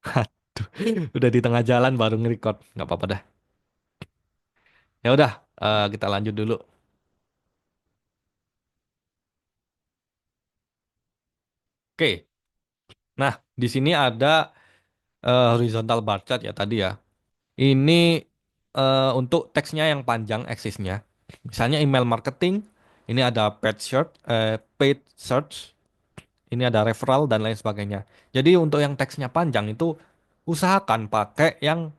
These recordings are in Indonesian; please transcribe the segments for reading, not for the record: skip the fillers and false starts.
Aduh, udah di tengah jalan baru nge-record. Nggak apa-apa dah. Ya udah, kita lanjut dulu. Oke. Nah, di sini ada horizontal bar chart ya tadi ya. Ini untuk teksnya yang panjang eksisnya. Misalnya email marketing, ini ada paid search, ini ada referral dan lain sebagainya. Jadi untuk yang teksnya panjang itu usahakan pakai yang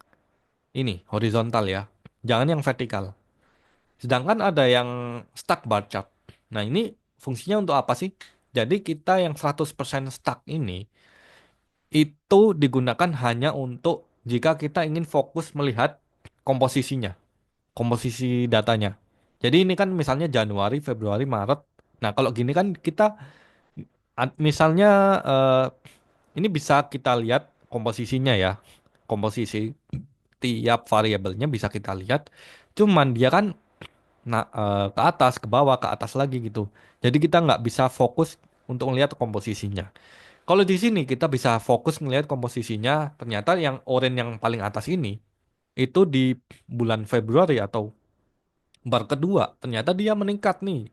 ini horizontal ya. Jangan yang vertikal. Sedangkan ada yang stuck bar chart. Nah, ini fungsinya untuk apa sih? Jadi kita yang 100% stuck ini itu digunakan hanya untuk jika kita ingin fokus melihat komposisinya, komposisi datanya. Jadi ini kan misalnya Januari, Februari, Maret. Nah, kalau gini kan kita misalnya ini bisa kita lihat komposisinya ya. Komposisi tiap variabelnya bisa kita lihat. Cuman dia kan ke atas, ke bawah, ke atas lagi gitu. Jadi kita nggak bisa fokus untuk melihat komposisinya. Kalau di sini kita bisa fokus melihat komposisinya, ternyata yang oranye yang paling atas ini itu di bulan Februari atau bar kedua, ternyata dia meningkat nih,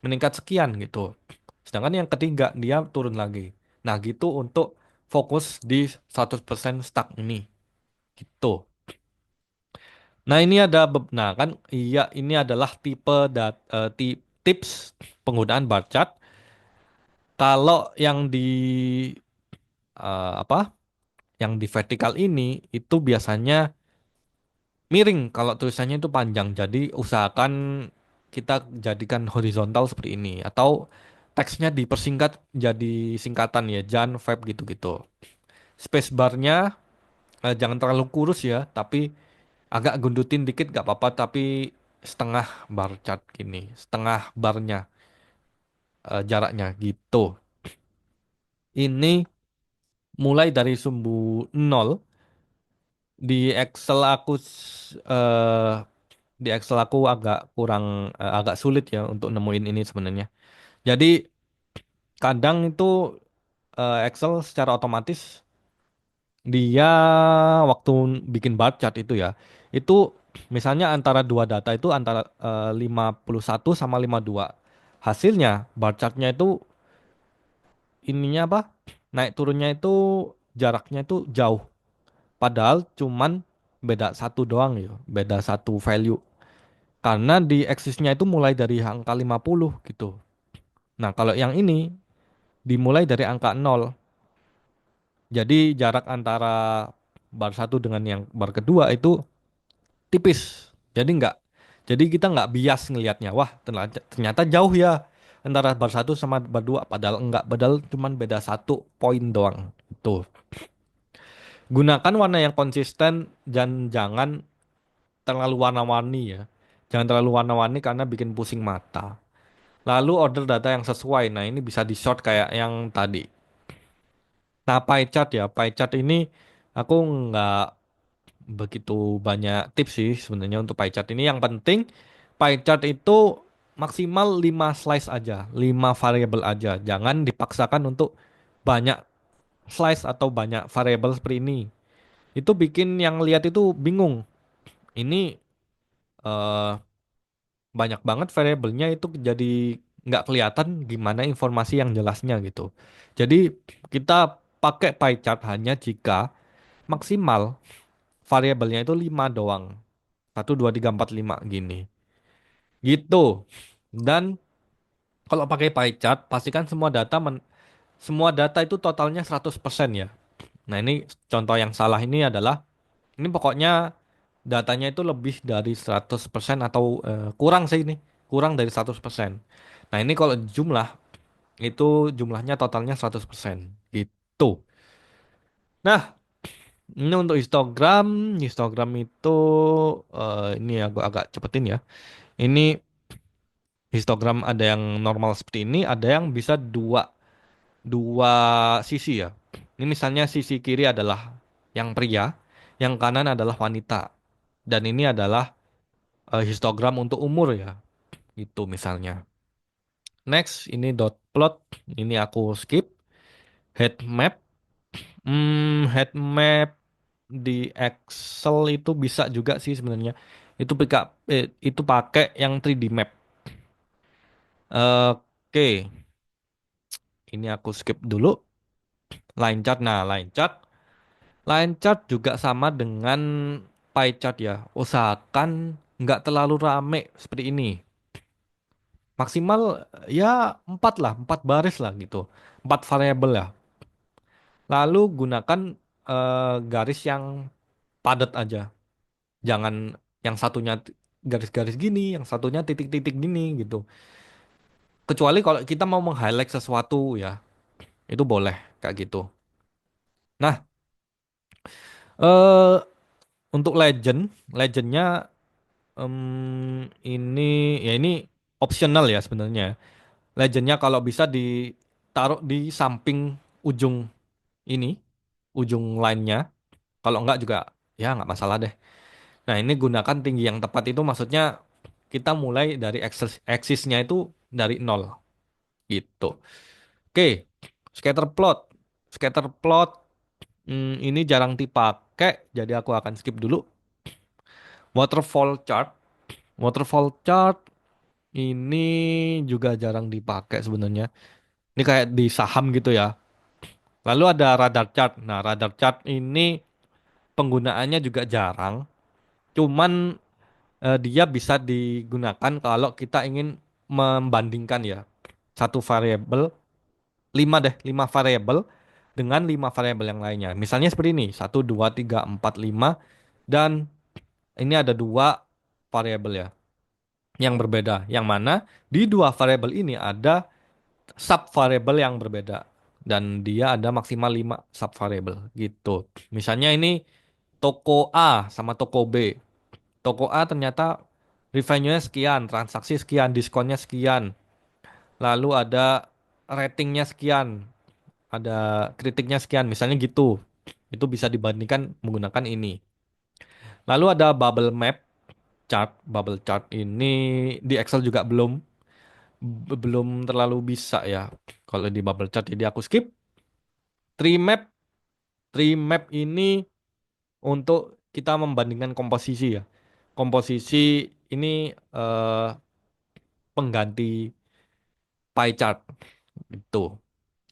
meningkat sekian gitu. Sedangkan yang ketiga dia turun lagi. Nah gitu untuk fokus di 100% stuck ini gitu. Nah, ini ada nah kan iya ini adalah tips penggunaan bar chart. Kalau yang di apa? Yang di vertikal ini itu biasanya miring kalau tulisannya itu panjang. Jadi usahakan kita jadikan horizontal seperti ini atau teksnya dipersingkat jadi singkatan ya, Jan, Feb gitu-gitu. Spacebarnya jangan terlalu kurus ya, tapi agak gundutin dikit gak apa-apa, tapi setengah bar chart gini, setengah barnya jaraknya gitu. Ini mulai dari sumbu nol di Excel eh, di Excel aku agak sulit ya untuk nemuin ini sebenarnya. Jadi kadang itu Excel secara otomatis dia waktu bikin bar chart itu ya, itu misalnya antara dua data itu antara 51 sama 52. Hasilnya bar chartnya itu ininya apa? Naik turunnya itu jaraknya itu jauh. Padahal cuman beda satu doang ya, beda satu value. Karena di axisnya itu mulai dari angka 50 gitu. Nah, kalau yang ini dimulai dari angka 0. Jadi jarak antara bar satu dengan yang bar kedua itu tipis. Jadi kita nggak bias ngelihatnya. Wah, ternyata jauh ya antara bar satu sama bar dua. Padahal enggak, padahal cuman beda satu poin doang. Tuh. Gunakan warna yang konsisten dan jangan terlalu warna-warni ya. Jangan terlalu warna-warni karena bikin pusing mata. Lalu order data yang sesuai. Nah, ini bisa di short kayak yang tadi. Nah, pie chart ya. Pie chart ini aku nggak begitu banyak tips sih sebenarnya untuk pie chart ini. Yang penting pie chart itu maksimal 5 slice aja, 5 variabel aja. Jangan dipaksakan untuk banyak slice atau banyak variabel seperti ini. Itu bikin yang lihat itu bingung. Ini eh, banyak banget variabelnya itu jadi nggak kelihatan gimana informasi yang jelasnya gitu. Jadi kita pakai pie chart hanya jika maksimal variabelnya itu 5 doang. Satu 2 3 4 5 gini. Gitu. Dan kalau pakai pie chart, pastikan semua data itu totalnya 100% ya. Nah, ini contoh yang salah ini adalah ini pokoknya datanya itu lebih dari 100% atau kurang sih ini. Kurang dari 100%. Nah, ini kalau jumlah itu jumlahnya totalnya 100%. Gitu. Nah, ini untuk histogram. Histogram itu ini aku agak cepetin ya. Ini histogram ada yang normal seperti ini, ada yang bisa dua sisi ya. Ini misalnya sisi kiri adalah yang pria, yang kanan adalah wanita. Dan ini adalah histogram untuk umur ya. Itu misalnya. Next, ini dot plot. Ini aku skip. Head map. Head map di Excel itu bisa juga sih sebenarnya. Itu pakai yang 3D map. Oke, ini aku skip dulu. Line chart. Nah, line chart juga sama dengan pie chart ya. Usahakan nggak terlalu rame seperti ini. Maksimal ya 4 lah, 4 baris lah gitu. 4 variabel ya. Lalu gunakan garis yang padat aja. Jangan yang satunya garis-garis gini, yang satunya titik-titik gini gitu. Kecuali kalau kita mau meng-highlight sesuatu ya, itu boleh kayak gitu. Nah, eh untuk legendnya ini optional ya sebenarnya. Legendnya kalau bisa ditaruh di samping ujung ini, ujung line-nya. Kalau enggak juga ya nggak masalah deh. Nah, ini gunakan tinggi yang tepat itu maksudnya kita mulai dari aksisnya itu dari nol gitu. Oke, scatter plot. Scatter plot ini jarang dipakai, jadi aku akan skip dulu. Waterfall chart. Waterfall chart ini juga jarang dipakai sebenarnya. Ini kayak di saham gitu ya. Lalu ada radar chart. Nah, radar chart ini penggunaannya juga jarang. Cuman dia bisa digunakan kalau kita ingin membandingkan ya satu variabel, 5 variabel dengan 5 variabel yang lainnya. Misalnya seperti ini, 1, 2, 3, 4, 5, dan ini ada 2 variabel ya yang berbeda. Yang mana di 2 variabel ini ada sub variabel yang berbeda. Dan dia ada maksimal 5 sub variabel gitu. Misalnya ini toko A sama toko B. Toko A ternyata revenue-nya sekian, transaksi sekian, diskonnya sekian. Lalu ada ratingnya sekian, ada kritiknya sekian, misalnya gitu. Itu bisa dibandingkan menggunakan ini. Lalu ada bubble map chart. Bubble chart ini di Excel juga belum terlalu bisa ya. Kalau di bubble chart jadi aku skip. Tree map, tree map ini untuk kita membandingkan komposisi ya. Komposisi ini eh, pengganti pie chart itu.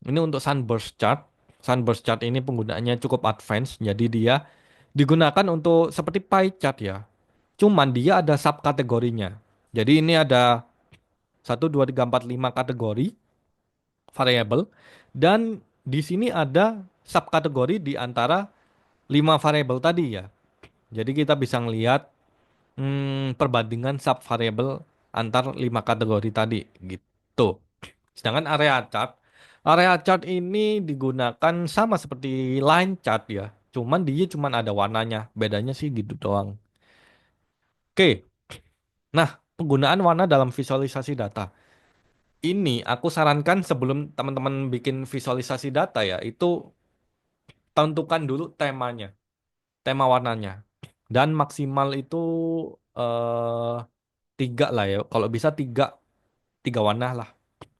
Ini untuk sunburst chart. Sunburst chart ini penggunaannya cukup advance, jadi dia digunakan untuk seperti pie chart ya. Cuman dia ada subkategorinya. Jadi ini ada 1, 2, 3, 4, 5 kategori variabel dan di sini ada subkategori di antara 5 variabel tadi ya. Jadi kita bisa ngelihat perbandingan subvariabel antar 5 kategori tadi gitu. Sedangkan area chart ini digunakan sama seperti line chart ya. Cuman ada warnanya. Bedanya sih gitu doang. Oke. Nah, penggunaan warna dalam visualisasi data. Ini aku sarankan sebelum teman-teman bikin visualisasi data ya, itu tentukan dulu temanya, tema warnanya. Dan maksimal itu eh 3 lah ya. Kalau bisa tiga warna lah.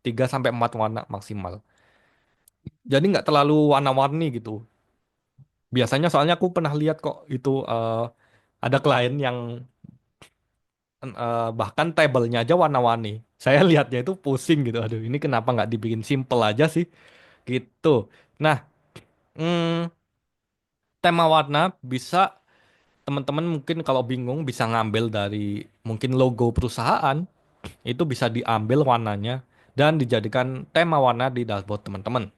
3 sampai 4 warna maksimal. Jadi nggak terlalu warna-warni gitu. Biasanya soalnya aku pernah lihat kok itu ada klien yang bahkan tabelnya aja warna-warni. Saya lihatnya itu pusing gitu. Aduh, ini kenapa nggak dibikin simple aja sih? Gitu. Nah, hmm, tema warna bisa teman-teman mungkin kalau bingung bisa ngambil dari mungkin logo perusahaan. Itu bisa diambil warnanya dan dijadikan tema warna di dashboard teman-teman.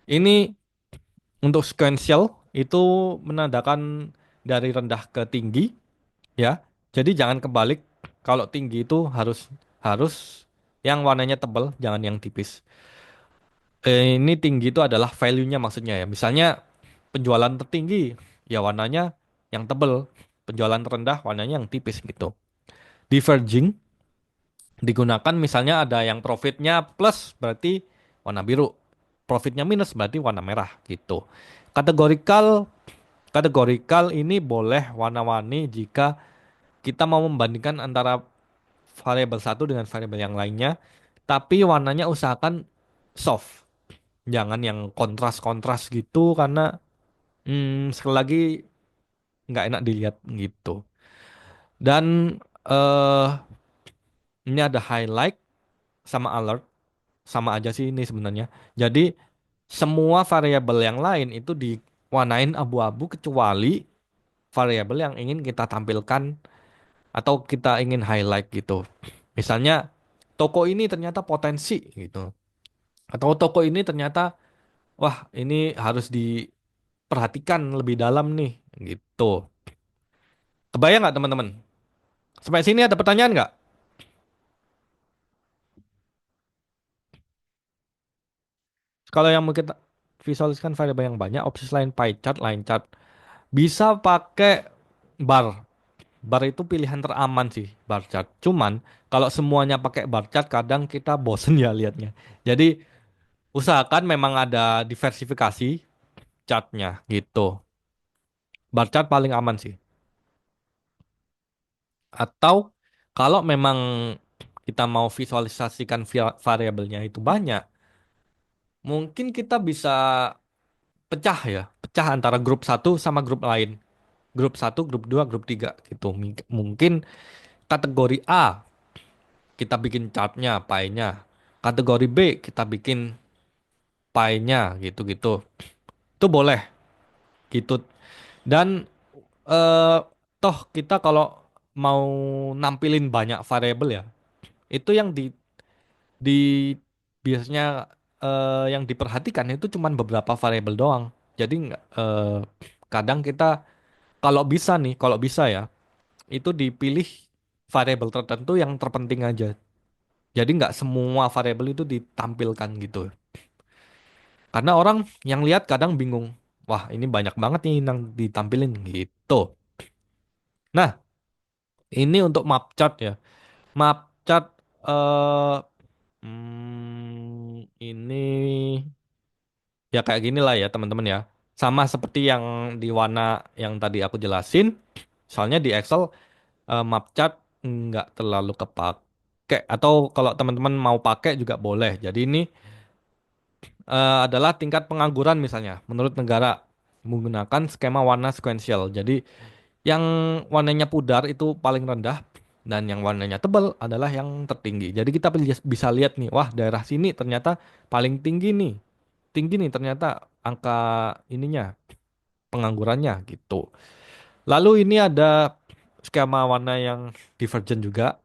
Ini untuk sequential itu menandakan dari rendah ke tinggi ya. Jadi jangan kebalik. Kalau tinggi itu harus harus yang warnanya tebal, jangan yang tipis. Ini tinggi itu adalah value-nya maksudnya ya. Misalnya penjualan tertinggi ya warnanya yang tebal, penjualan terendah warnanya yang tipis gitu. Diverging digunakan misalnya ada yang profitnya plus berarti warna biru, profitnya minus berarti warna merah gitu. Kategorikal kategorikal ini boleh warna-warni jika kita mau membandingkan antara variabel satu dengan variabel yang lainnya, tapi warnanya usahakan soft. Jangan yang kontras-kontras gitu karena sekali lagi nggak enak dilihat gitu. Dan eh ini ada highlight sama alert sama aja sih ini sebenarnya. Jadi semua variabel yang lain itu diwarnain abu-abu kecuali variabel yang ingin kita tampilkan atau kita ingin highlight gitu. Misalnya toko ini ternyata potensi gitu. Atau toko ini ternyata wah ini harus diperhatikan lebih dalam nih gitu. Kebayang nggak teman-teman? Sampai sini ada pertanyaan nggak? Kalau yang mau kita visualisasikan variabel yang banyak, opsi selain pie chart, line chart, bisa pakai bar. Bar itu pilihan teraman sih, bar chart. Cuman kalau semuanya pakai bar chart, kadang kita bosen ya liatnya. Jadi usahakan memang ada diversifikasi chartnya gitu. Bar chart paling aman sih. Atau kalau memang kita mau visualisasikan variabelnya itu banyak, mungkin kita bisa pecah ya, pecah antara grup satu sama grup lain. Grup satu, grup 2, grup 3 gitu. Mungkin kategori A kita bikin chartnya, pie-nya. Kategori B kita bikin pie-nya gitu-gitu. Itu boleh gitu. Dan eh, toh kita kalau mau nampilin banyak variabel ya, itu yang di biasanya yang diperhatikan itu cuman beberapa variabel doang. Jadi kadang kita kalau bisa nih, kalau bisa ya, itu dipilih variabel tertentu yang terpenting aja. Jadi nggak semua variabel itu ditampilkan gitu. Karena orang yang lihat kadang bingung. Wah, ini banyak banget nih yang ditampilin gitu. Nah, ini untuk map chart ya. Map chart eh ini ya kayak gini lah ya teman-teman ya. Sama seperti yang di warna yang tadi aku jelasin. Soalnya di Excel map chart nggak terlalu kepake. Atau kalau teman-teman mau pakai juga boleh. Jadi ini adalah tingkat pengangguran misalnya menurut negara menggunakan skema warna sequential. Jadi yang warnanya pudar itu paling rendah dan yang warnanya tebal adalah yang tertinggi. Jadi kita bisa lihat nih, wah daerah sini ternyata paling tinggi nih. Tinggi nih ternyata angka ininya penganggurannya gitu. Lalu ini ada skema warna yang divergent juga,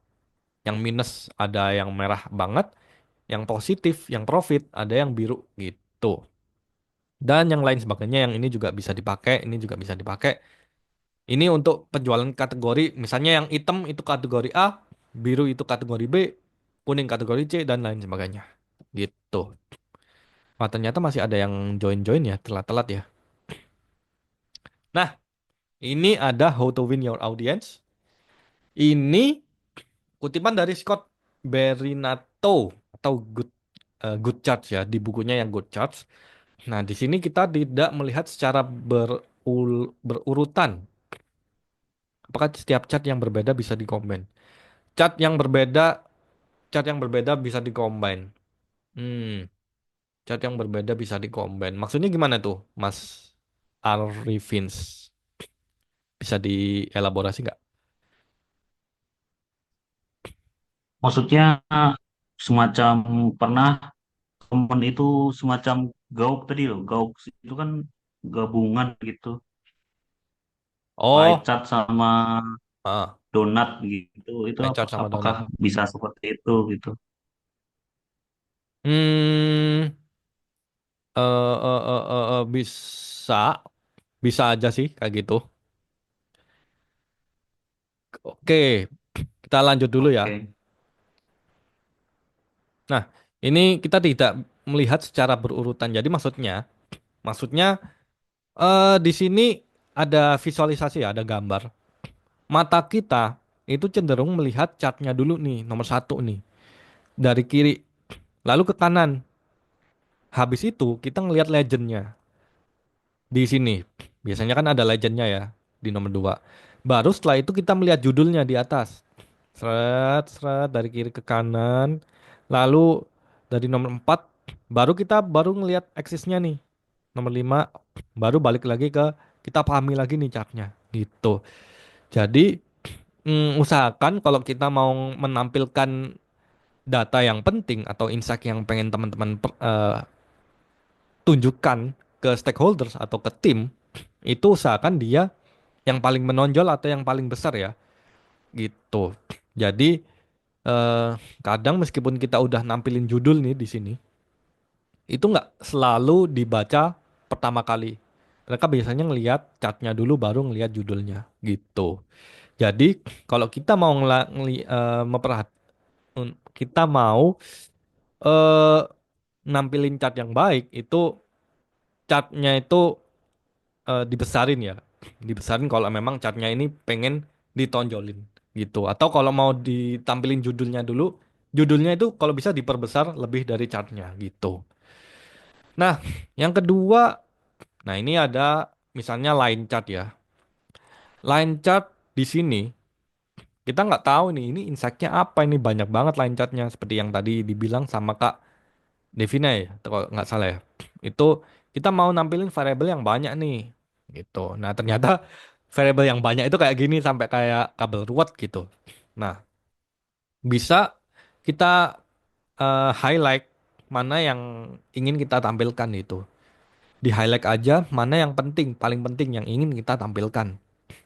yang minus ada yang merah banget, yang positif, yang profit ada yang biru gitu. Dan yang lain sebagainya yang ini juga bisa dipakai, ini juga bisa dipakai. Ini untuk penjualan kategori, misalnya yang hitam itu kategori A, biru itu kategori B, kuning kategori C, dan lain sebagainya. Gitu. Wah, ternyata masih ada yang join-join ya, telat-telat ya. Nah, ini ada How to Win Your Audience. Ini kutipan dari Scott Berinato atau Good Charts ya, di bukunya yang Good Charts. Nah, di sini kita tidak melihat secara berurutan. Apakah setiap chart yang berbeda bisa dikombin? Chart yang berbeda, chart yang berbeda bisa dikombin. Hmm, Chart yang berbeda bisa dikombin. Maksudnya gimana tuh, Mas Arifins? Bisa dielaborasi nggak? Maksudnya semacam pernah temen itu semacam gauk tadi loh. Gauk itu kan gabungan gitu. Pie Oh, chart sama ah, donat gitu. Itu pie chart sama apakah donat. bisa seperti itu gitu? Hmm, bisa, bisa aja sih kayak gitu. Oke, kita lanjut dulu ya. Oke. Nah, ini kita tidak melihat secara berurutan. Jadi maksudnya di sini ada visualisasi ya, ada gambar. Mata kita itu cenderung melihat chartnya dulu nih, nomor satu nih, dari kiri, lalu ke kanan. Habis itu kita ngelihat legendnya di sini. Biasanya kan ada legendnya ya di nomor dua. Baru setelah itu kita melihat judulnya di atas. Seret, seret dari kiri ke kanan. Lalu dari nomor 4. baru kita baru ngelihat eksisnya nih. Nomor 5 baru balik lagi ke kita pahami lagi nih chartnya gitu. Jadi usahakan kalau kita mau menampilkan data yang penting atau insight yang pengen teman-teman tunjukkan ke stakeholders atau ke tim, itu usahakan dia yang paling menonjol atau yang paling besar ya gitu. Jadi eh, kadang meskipun kita udah nampilin judul nih di sini, itu nggak selalu dibaca pertama kali. Mereka biasanya ngelihat chartnya dulu baru ngelihat judulnya gitu. Jadi kalau kita mau kita mau eh, nampilin chart yang baik itu chartnya itu dibesarin ya. Dibesarin kalau memang chartnya ini pengen ditonjolin gitu. Atau kalau mau ditampilin judulnya dulu, judulnya itu kalau bisa diperbesar lebih dari chartnya gitu. Nah, yang kedua, nah ini ada misalnya line chart ya. Line chart di sini kita nggak tahu nih ini insight-nya apa, ini banyak banget line chart-nya seperti yang tadi dibilang sama Kak Devina ya, kalau nggak salah ya. Itu kita mau nampilin variabel yang banyak nih, gitu. Nah ternyata variabel yang banyak itu kayak gini sampai kayak kabel ruwet gitu. Nah bisa kita highlight mana yang ingin kita tampilkan itu. Di highlight aja mana yang penting, paling penting yang ingin kita tampilkan.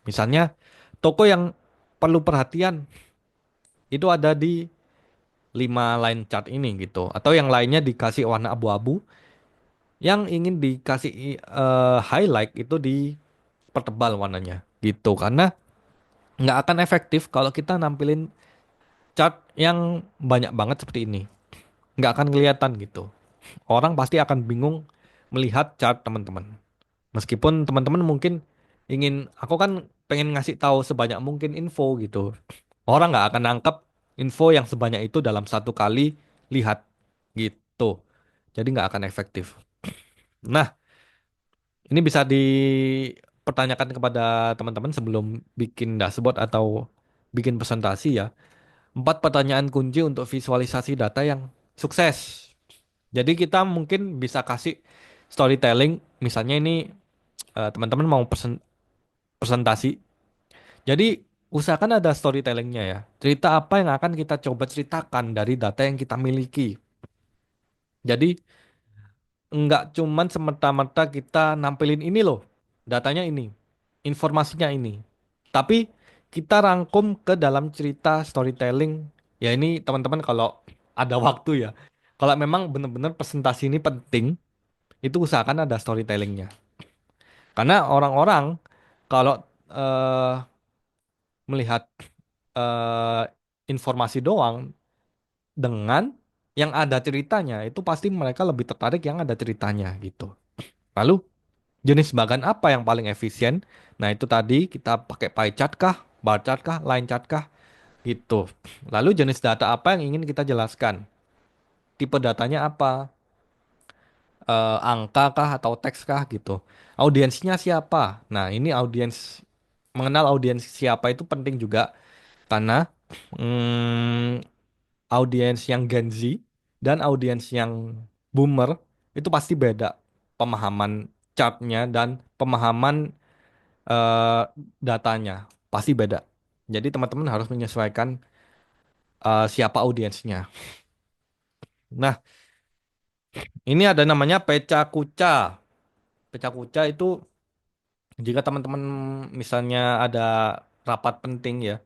Misalnya toko yang perlu perhatian itu ada di 5 line chart ini gitu. Atau yang lainnya dikasih warna abu-abu. Yang ingin dikasih highlight itu dipertebal warnanya gitu. Karena nggak akan efektif kalau kita nampilin chart yang banyak banget seperti ini. Nggak akan kelihatan gitu. Orang pasti akan bingung melihat chart teman-teman. Meskipun teman-teman mungkin aku kan pengen ngasih tahu sebanyak mungkin info gitu. Orang nggak akan nangkep info yang sebanyak itu dalam satu kali lihat gitu. Jadi nggak akan efektif. Nah, ini bisa dipertanyakan kepada teman-teman sebelum bikin dashboard atau bikin presentasi ya. 4 pertanyaan kunci untuk visualisasi data yang sukses. Jadi kita mungkin bisa kasih storytelling, misalnya ini teman-teman mau presentasi. Jadi usahakan ada storytellingnya ya. Cerita apa yang akan kita coba ceritakan dari data yang kita miliki. Jadi nggak cuman semerta-merta kita nampilin ini loh, datanya ini, informasinya ini. Tapi kita rangkum ke dalam cerita storytelling. Ya ini teman-teman kalau ada waktu ya. Kalau memang benar-benar presentasi ini penting, itu usahakan ada storytellingnya. Karena orang-orang kalau eh, melihat eh, informasi doang dengan yang ada ceritanya, itu pasti mereka lebih tertarik yang ada ceritanya gitu. Lalu jenis bagan apa yang paling efisien? Nah, itu tadi kita pakai pie chart kah, bar chart kah, line chart kah, gitu. Lalu jenis data apa yang ingin kita jelaskan? Tipe datanya apa? Angka kah atau teks kah gitu. Audiensnya siapa? Nah, ini mengenal audiens siapa itu penting juga karena hmm, audiens yang Gen Z dan audiens yang boomer itu pasti beda pemahaman chartnya dan pemahaman eh, datanya pasti beda. Jadi teman-teman harus menyesuaikan siapa audiensnya. Nah, ini ada namanya peca kuca. Peca kuca itu jika teman-teman misalnya ada rapat penting ya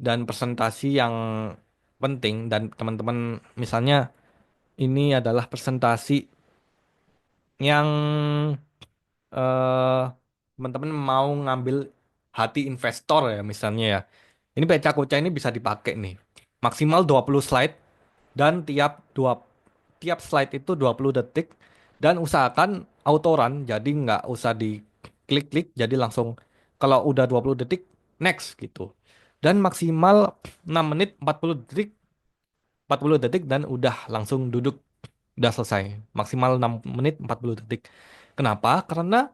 dan presentasi yang penting dan teman-teman misalnya ini adalah presentasi yang eh, teman-teman mau ngambil hati investor ya misalnya ya. Ini peca kuca ini bisa dipakai nih. Maksimal 20 slide dan tiap slide itu 20 detik dan usahakan autoran jadi nggak usah diklik-klik jadi langsung kalau udah 20 detik next gitu. Dan maksimal 6 menit 40 detik dan udah langsung duduk udah selesai. Maksimal 6 menit 40 detik. Kenapa? Karena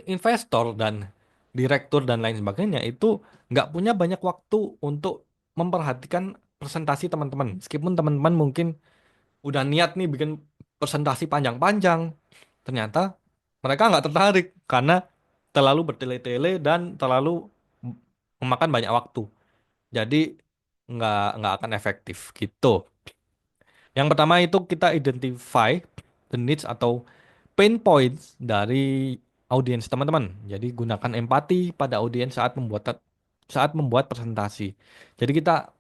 investor dan direktur dan lain sebagainya itu nggak punya banyak waktu untuk memperhatikan presentasi teman-teman. Meskipun teman-teman mungkin udah niat nih bikin presentasi panjang-panjang, ternyata mereka nggak tertarik karena terlalu bertele-tele dan terlalu memakan banyak waktu. Jadi nggak akan efektif gitu. Yang pertama itu kita identify the needs atau pain points dari audiens teman-teman. Jadi gunakan empati pada audiens saat membuat presentasi. Jadi kita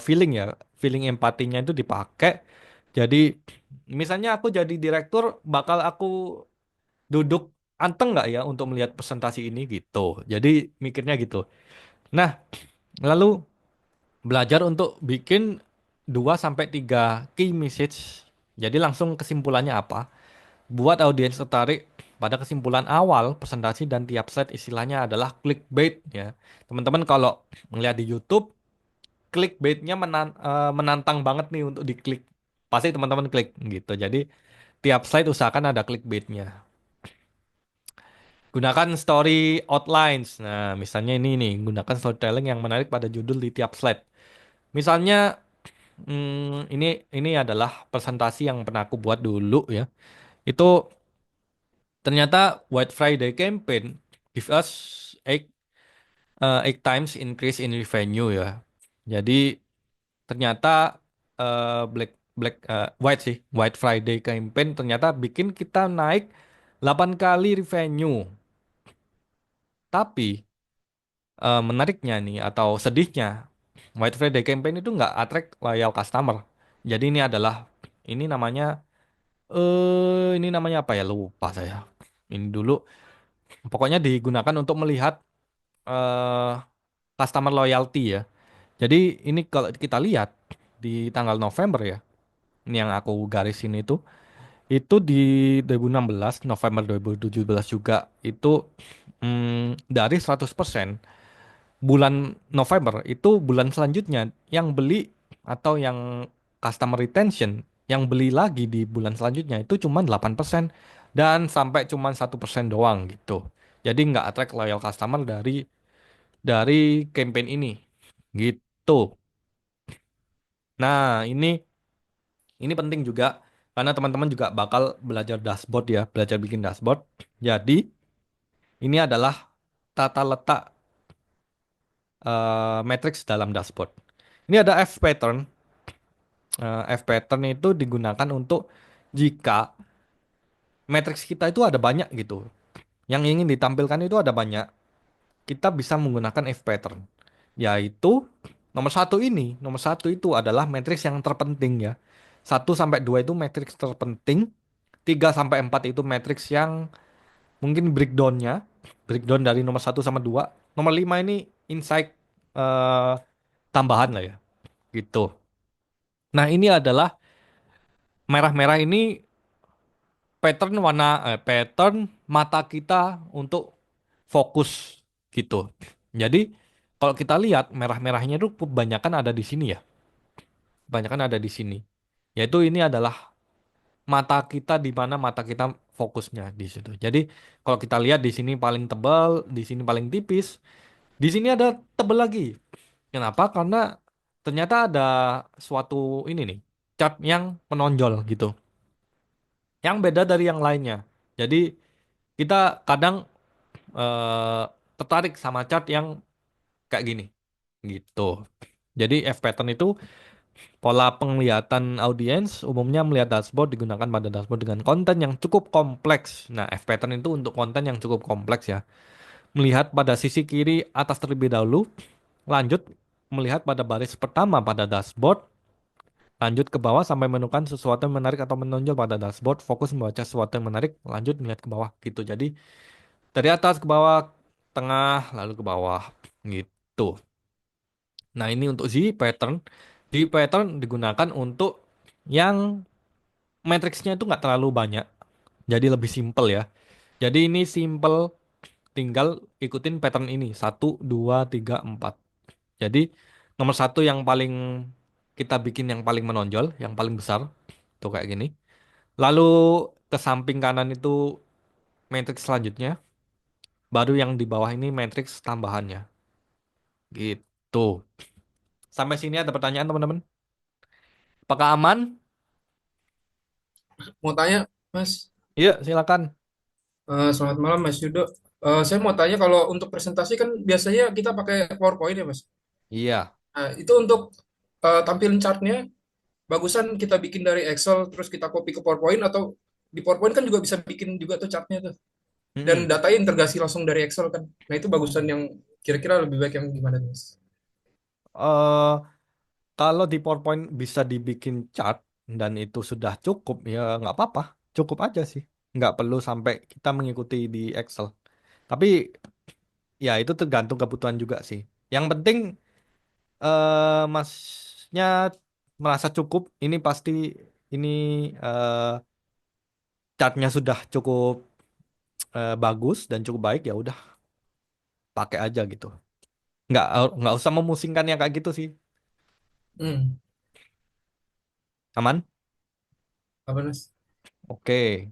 feeling ya, feeling empatinya itu dipakai. Jadi misalnya aku jadi direktur, bakal aku duduk anteng nggak ya untuk melihat presentasi ini gitu. Jadi mikirnya gitu. Nah, lalu belajar untuk bikin 2 sampai 3 key message. Jadi langsung kesimpulannya apa? Buat audiens tertarik pada kesimpulan awal presentasi dan tiap slide istilahnya adalah clickbait ya. Teman-teman kalau melihat di YouTube, clickbaitnya menantang banget nih untuk diklik. Pasti teman-teman klik gitu. Jadi tiap slide usahakan ada clickbaitnya. Gunakan story outlines. Nah, misalnya ini nih, gunakan storytelling yang menarik pada judul di tiap slide. Misalnya, ini adalah presentasi yang pernah aku buat dulu ya. Itu ternyata White Friday campaign give us eight, 8 times increase in revenue ya. Jadi ternyata Black Black White sih, White Friday campaign ternyata bikin kita naik 8 kali revenue. Tapi menariknya nih atau sedihnya, White Friday campaign itu nggak attract loyal customer. Jadi ini namanya apa ya? Lupa saya. Ini dulu pokoknya digunakan untuk melihat eh, customer loyalty ya. Jadi ini kalau kita lihat di tanggal November ya, ini yang aku garisin itu di 2016, November 2017 juga itu dari 100% bulan November itu bulan selanjutnya yang beli atau yang customer retention yang beli lagi di bulan selanjutnya itu cuma 8% dan sampai cuma 1% doang gitu. Jadi nggak attract loyal customer dari campaign ini gitu. Nah, ini penting juga karena teman-teman juga bakal belajar dashboard ya, belajar bikin dashboard. Jadi, ini adalah tata letak matrix dalam dashboard. Ini ada F pattern. F pattern itu digunakan untuk jika matrix kita itu ada banyak gitu. Yang ingin ditampilkan itu ada banyak. Kita bisa menggunakan F pattern. Yaitu nomor satu itu adalah matriks yang terpenting ya. 1 sampai 2 itu matriks terpenting. 3 sampai 4 itu matriks yang mungkin breakdown dari nomor 1 sama 2. Nomor 5 ini insight eh, tambahan lah ya, gitu. Nah, ini adalah merah-merah ini pattern mata kita untuk fokus gitu. Jadi, kalau kita lihat merah-merahnya itu kebanyakan ada di sini ya. Kebanyakan ada di sini. Yaitu ini adalah mata kita di mana mata kita fokusnya di situ. Jadi, kalau kita lihat di sini paling tebal, di sini paling tipis, di sini ada tebal lagi. Kenapa? Karena ternyata ada suatu ini nih, chart yang menonjol gitu. Yang beda dari yang lainnya. Jadi kita kadang eh, tertarik sama chart yang kayak gini. Gitu. Jadi F pattern itu pola penglihatan audiens umumnya melihat dashboard digunakan pada dashboard dengan konten yang cukup kompleks. Nah, F pattern itu untuk konten yang cukup kompleks ya. Melihat pada sisi kiri atas terlebih dahulu, lanjut melihat pada baris pertama pada dashboard, lanjut ke bawah sampai menemukan sesuatu yang menarik atau menonjol pada dashboard, fokus membaca sesuatu yang menarik, lanjut melihat ke bawah gitu. Jadi dari atas ke bawah, tengah, lalu ke bawah gitu. Nah, ini untuk Z pattern. Z pattern digunakan untuk yang matriksnya itu nggak terlalu banyak. Jadi lebih simple ya. Jadi ini simple, tinggal ikutin pattern ini. 1, 2, 3, 4. Jadi nomor 1 yang paling kita bikin yang paling menonjol, yang paling besar. Tuh kayak gini. Lalu ke samping kanan itu matriks selanjutnya. Baru yang di bawah ini matriks tambahannya. Gitu. Sampai sini ada pertanyaan teman-teman? Apakah aman? mau tanya, Mas. Iya, silakan. Selamat malam, Mas Yudo. Saya mau tanya kalau untuk presentasi kan biasanya kita pakai PowerPoint ya, Mas. Iya. Nah, itu untuk tampilin chartnya, bagusan kita bikin dari Excel terus kita copy ke PowerPoint atau di PowerPoint kan juga bisa bikin juga tuh chartnya tuh. Dan Mm-mm. datanya integrasi langsung dari Excel kan. Nah, itu bagusan yang kira-kira lebih baik yang gimana, Mas? eh Kalau di PowerPoint bisa dibikin chart dan itu sudah cukup, ya nggak apa-apa. Cukup aja sih. Nggak perlu sampai kita mengikuti di Excel. Tapi ya itu tergantung kebutuhan juga sih. Yang penting masnya merasa cukup. Ini pasti ini chartnya sudah cukup bagus dan cukup baik, ya udah pakai aja gitu. Nggak usah memusingkan yang kayak gitu sih. Hmm, Aman? apa, Mas? Oke.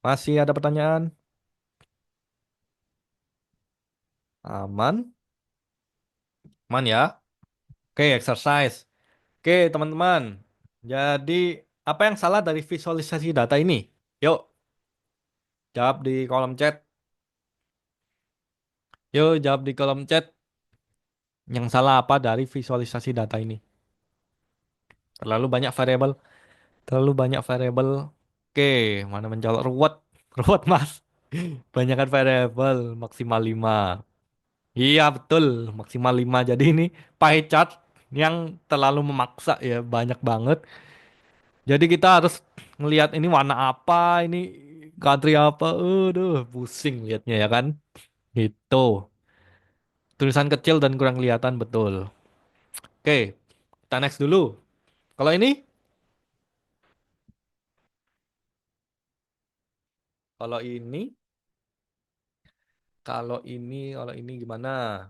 Masih ada pertanyaan? Aman? Aman ya? Oke, exercise. Oke, teman-teman. Jadi, apa yang salah dari visualisasi data ini? Yuk, jawab di kolom chat. Yuk, jawab di kolom chat. Yang salah apa dari visualisasi data ini? Terlalu banyak variabel. Terlalu banyak variabel. Oke, mana mencolok ruwet. Ruwet, Mas. Banyakan variabel, maksimal 5. Iya, betul. Maksimal 5. Jadi ini pie chart yang terlalu memaksa ya. Banyak banget. Jadi kita harus ngelihat ini warna apa, ini country apa. Aduh, pusing liatnya ya kan. Gitu. Tulisan kecil dan kurang kelihatan betul. Oke, kita next dulu. Kalau ini, kalau ini, kalau ini gimana?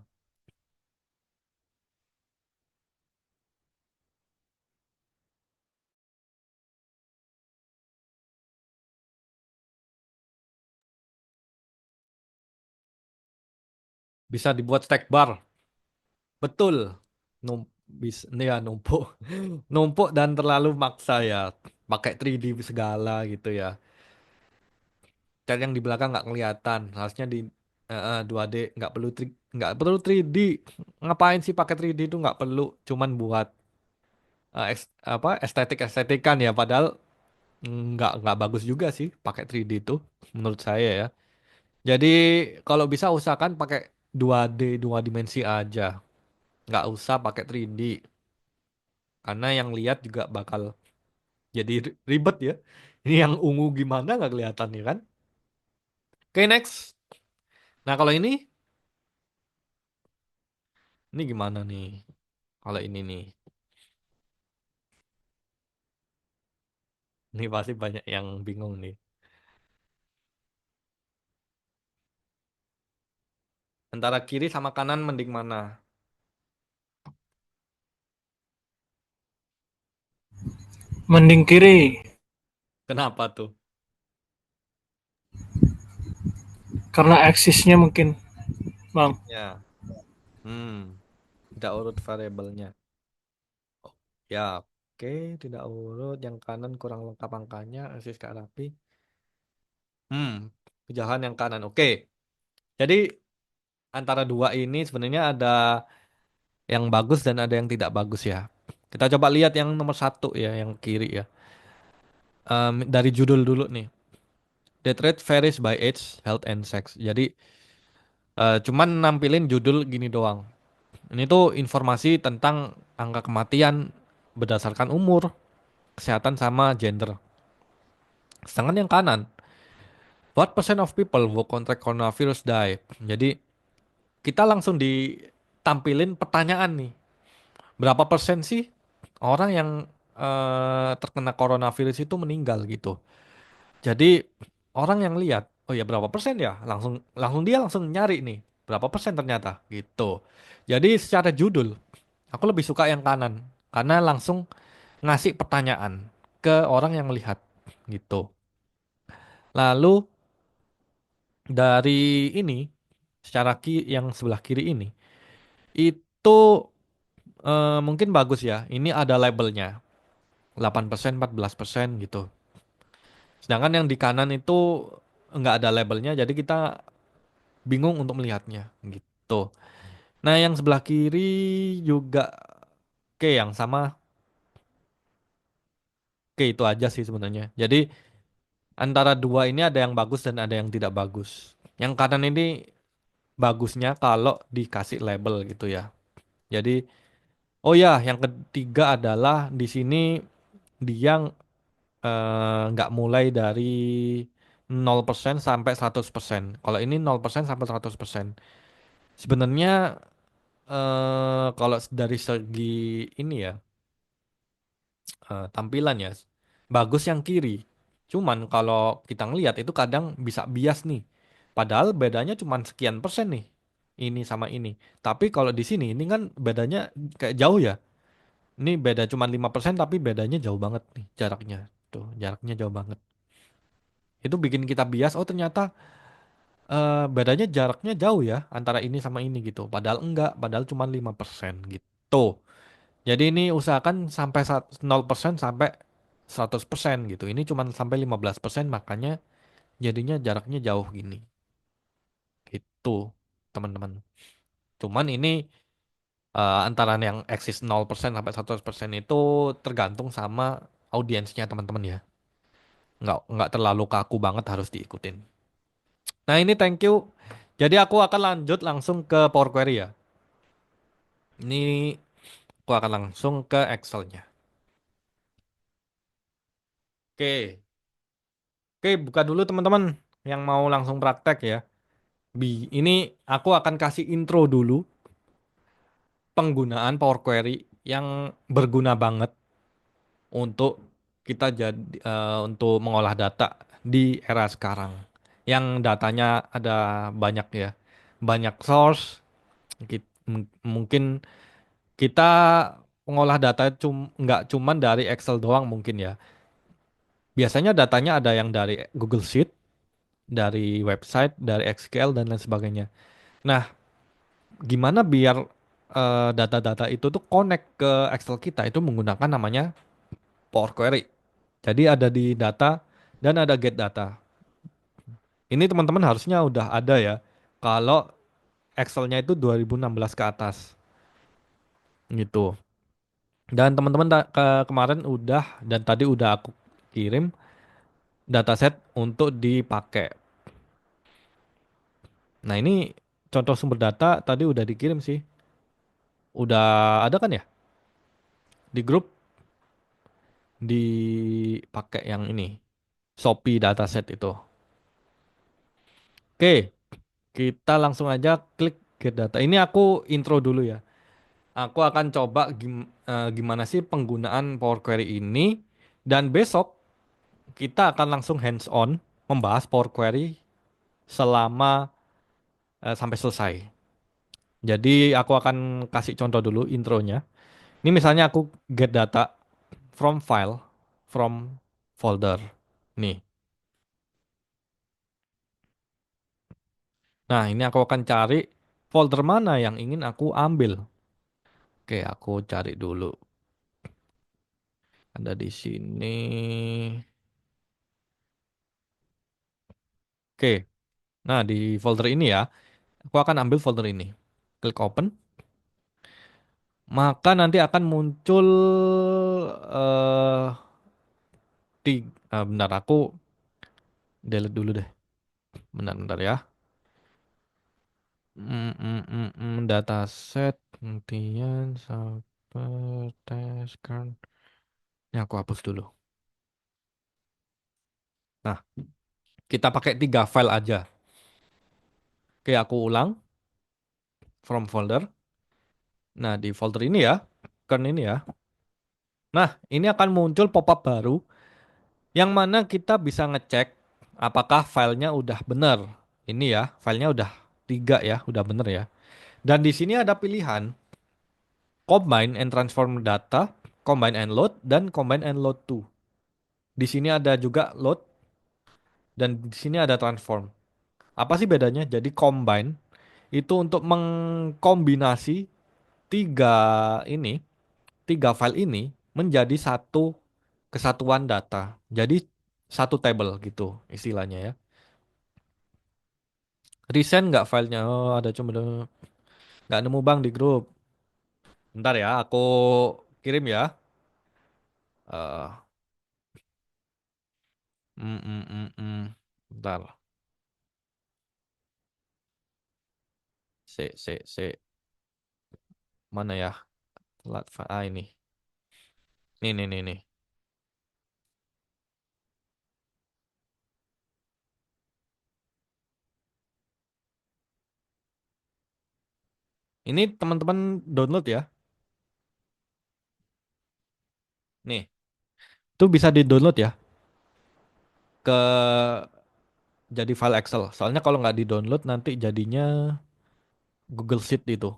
Bisa dibuat stack bar. Betul. Num bisa ya numpuk. Numpuk dan terlalu maksa ya. Pakai 3D segala gitu ya. Cat yang di belakang nggak kelihatan. Harusnya di 2D nggak perlu 3D. Ngapain sih pakai 3D itu nggak perlu. Cuman buat apa estetik-estetikan ya. Padahal nggak bagus juga sih pakai 3D itu menurut saya ya. Jadi kalau bisa usahakan pakai 2D dua dimensi aja. Nggak usah pakai 3D. Karena yang lihat juga bakal jadi ribet ya. Ini yang ungu gimana nggak kelihatan ya kan? Oke, next. Nah, kalau ini gimana nih? Kalau ini nih, ini pasti banyak yang bingung nih. Antara kiri sama kanan mending mana? Mending kiri, Kenapa tuh? karena eksisnya mungkin, Bang. Ya, tidak urut variabelnya. Oh, ya, oke, tidak urut. Yang kanan kurang lengkap angkanya, aksis gak rapi. Hmm, Pejahan yang kanan. Oke, jadi antara dua ini sebenarnya ada yang bagus dan ada yang tidak bagus ya. Kita coba lihat yang nomor satu ya, yang kiri ya. Dari judul dulu nih. Death rate varies by age, health, and sex. Jadi cuman nampilin judul gini doang. Ini tuh informasi tentang angka kematian berdasarkan umur, kesehatan sama gender. Sedangkan yang kanan, what percent of people who contract coronavirus die? Jadi kita langsung ditampilin pertanyaan nih. Berapa persen sih orang yang terkena coronavirus itu meninggal gitu. Jadi orang yang lihat, oh ya berapa persen ya? Langsung langsung dia langsung nyari nih, berapa persen ternyata gitu. Jadi secara judul, aku lebih suka yang kanan karena langsung ngasih pertanyaan ke orang yang melihat gitu. Lalu dari ini secara yang sebelah kiri ini itu mungkin bagus ya. Ini ada labelnya 8%, 14% gitu. Sedangkan yang di kanan itu nggak ada labelnya, jadi kita bingung untuk melihatnya gitu. Nah, yang sebelah kiri juga oke, yang sama oke itu aja sih sebenarnya. Jadi antara dua ini ada yang bagus dan ada yang tidak bagus. Yang kanan ini bagusnya kalau dikasih label gitu ya. Jadi, oh ya, yang ketiga adalah di sini dia nggak mulai dari 0% sampai 100%. Kalau ini 0% sampai 100%. Sebenarnya kalau dari segi ini ya, tampilan ya, bagus yang kiri. Cuman kalau kita ngelihat itu kadang bisa bias nih. Padahal bedanya cuma sekian persen nih. Ini sama ini. Tapi kalau di sini ini kan bedanya kayak jauh ya. Ini beda cuma 5% tapi bedanya jauh banget nih jaraknya. Tuh, jaraknya jauh banget. Itu bikin kita bias, oh ternyata bedanya jaraknya jauh ya antara ini sama ini gitu. Padahal enggak, padahal cuma 5% gitu. Jadi ini usahakan sampai 0% sampai 100% gitu. Ini cuma sampai 15% makanya jadinya jaraknya jauh gini. Gitu, teman-teman. Cuman ini antara yang eksis 0% sampai 100% itu tergantung sama audiensnya teman-teman ya. Nggak terlalu kaku banget harus diikutin. Nah ini thank you. Jadi aku akan lanjut langsung ke Power Query ya. Ini aku akan langsung ke Excel-nya. Oke. Oke, buka dulu teman-teman yang mau langsung praktek ya. Ini aku akan kasih intro dulu penggunaan Power Query yang berguna banget untuk kita untuk mengolah data di era sekarang. Yang datanya ada banyak ya. Banyak source. Mungkin kita mengolah data nggak cuman dari Excel doang mungkin ya. Biasanya datanya ada yang dari Google Sheet, dari website, dari SQL dan lain sebagainya. Nah, gimana biar data-data itu tuh connect ke Excel kita itu menggunakan namanya Power Query. Jadi ada di data dan ada get data. Ini teman-teman harusnya udah ada ya. Kalau Excel-nya itu 2016 ke atas gitu. Dan teman-teman kemarin udah dan tadi udah aku kirim dataset untuk dipakai. Nah, ini contoh sumber data tadi udah dikirim sih. Udah ada kan ya? Di grup dipakai yang ini. Shopee dataset itu. Oke, kita langsung aja klik get data. Ini aku intro dulu ya. Aku akan coba gimana sih penggunaan Power Query ini dan besok kita akan langsung hands on membahas Power Query selama sampai selesai. Jadi aku akan kasih contoh dulu intronya. Ini misalnya aku get data from file, from folder. Nih. Nah, ini aku akan cari folder mana yang ingin aku ambil. Oke, aku cari dulu. Ada di sini. Oke. Nah, di folder ini ya, aku akan ambil folder ini. Klik open. Maka nanti akan muncul eh bentar aku delete dulu deh. Bentar-bentar ya. Dataset kemudian sampai test kan. Ini aku hapus dulu. Nah, kita pakai 3 file aja. Oke, aku ulang from folder. Nah, di folder ini ya, kan ini ya. Nah, ini akan muncul pop-up baru yang mana kita bisa ngecek apakah filenya udah bener. Ini ya, filenya udah 3 ya, udah bener ya. Dan di sini ada pilihan combine and transform data, combine and load, dan combine and load to. Di sini ada juga load dan di sini ada transform. Apa sih bedanya? Jadi combine itu untuk mengkombinasi tiga ini, 3 file ini menjadi satu kesatuan data. Jadi satu table gitu istilahnya ya. Resend nggak filenya? Oh, ada cuma nggak nemu bang di grup. Bentar ya, aku kirim ya. Eh, Bentar. C. Mana ya? Ini. Nih. Ini teman-teman download ya. Nih, itu bisa di-download ya ke jadi file Excel. Soalnya kalau nggak di-download nanti jadinya Google Sheet itu.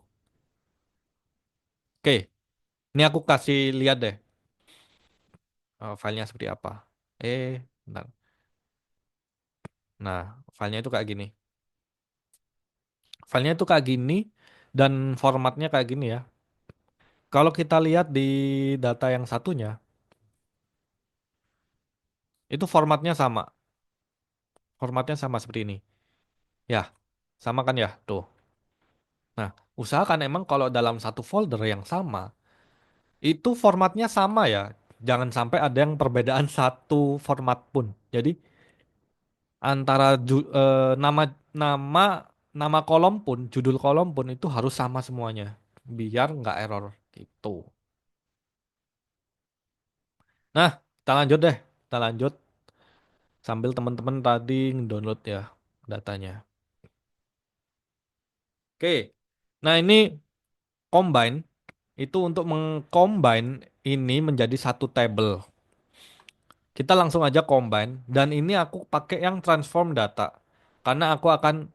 Oke, ini aku kasih lihat deh filenya seperti apa. Bentar. Nah, filenya itu kayak gini. Filenya itu kayak gini dan formatnya kayak gini ya. Kalau kita lihat di data yang satunya, itu formatnya sama. Formatnya sama seperti ini. Ya, sama kan ya? Tuh. Nah, usahakan emang kalau dalam satu folder yang sama, itu formatnya sama ya. Jangan sampai ada yang perbedaan satu format pun. Jadi antara nama nama nama kolom pun, judul kolom pun itu harus sama semuanya. Biar nggak error gitu. Nah, kita lanjut deh. Kita lanjut sambil teman-teman tadi download ya datanya. Oke. Nah, ini combine itu untuk mengcombine ini menjadi satu table. Kita langsung aja combine dan ini aku pakai yang transform data. Karena aku akan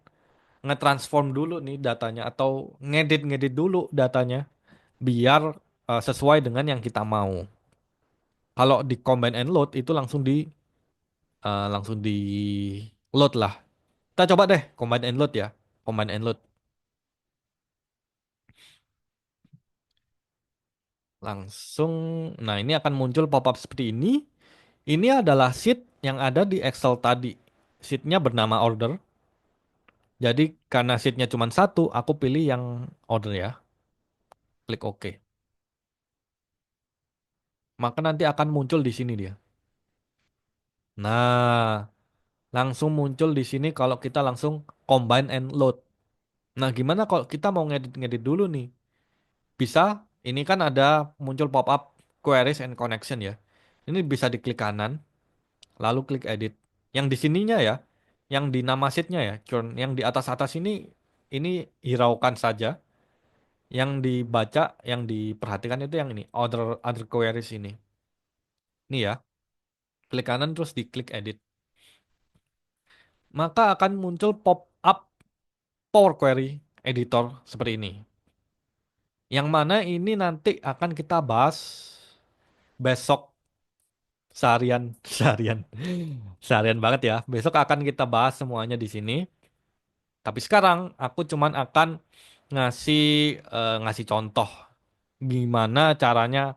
nge-transform dulu nih datanya atau ngedit-ngedit dulu datanya biar sesuai dengan yang kita mau. Kalau di combine and load itu langsung di load lah. Kita coba deh combine and load ya. Combine and load langsung. Nah, ini akan muncul pop-up seperti ini. Ini adalah sheet yang ada di Excel tadi. Sheetnya bernama order. Jadi karena sheetnya cuma satu, aku pilih yang order ya. Klik OK. Maka nanti akan muncul di sini dia. Nah, langsung muncul di sini kalau kita langsung combine and load. Nah, gimana kalau kita mau ngedit-ngedit dulu nih? Bisa, ini kan ada muncul pop-up queries and connection ya. Ini bisa diklik kanan, lalu klik edit. Yang di sininya ya, yang di nama sheetnya ya, yang di atas-atas ini hiraukan saja. Yang dibaca, yang diperhatikan itu yang ini, other queries ini. Ini ya, klik kanan terus diklik edit. Maka akan muncul pop-up Power Query Editor seperti ini. Yang mana ini nanti akan kita bahas besok seharian, seharian, seharian banget ya. Besok akan kita bahas semuanya di sini. Tapi sekarang aku cuman akan ngasih ngasih contoh gimana caranya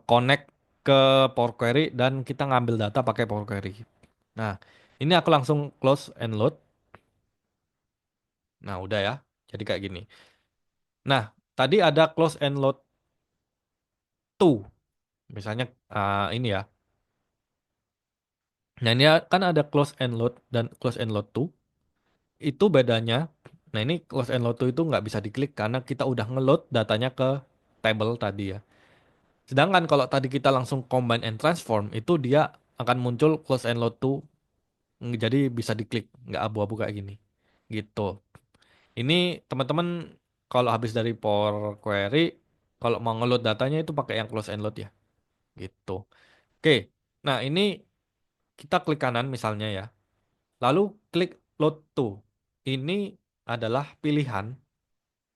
connect ke Power Query dan kita ngambil data pakai Power Query. Nah, ini aku langsung close and load. Nah, udah ya. Jadi kayak gini. Nah, tadi ada close and load to. Misalnya ini ya. Nah, ini kan ada close and load dan close and load to. Itu bedanya. Nah, ini close and load to itu nggak bisa diklik karena kita udah ngeload datanya ke table tadi ya. Sedangkan kalau tadi kita langsung combine and transform, itu dia akan muncul close and load to. Jadi bisa diklik, nggak abu-abu kayak gini. Gitu. Ini teman-teman kalau habis dari Power Query, kalau mau ngeload datanya itu pakai yang close and load ya. Gitu. Oke. Nah, ini kita klik kanan misalnya ya. Lalu klik load to. Ini adalah pilihan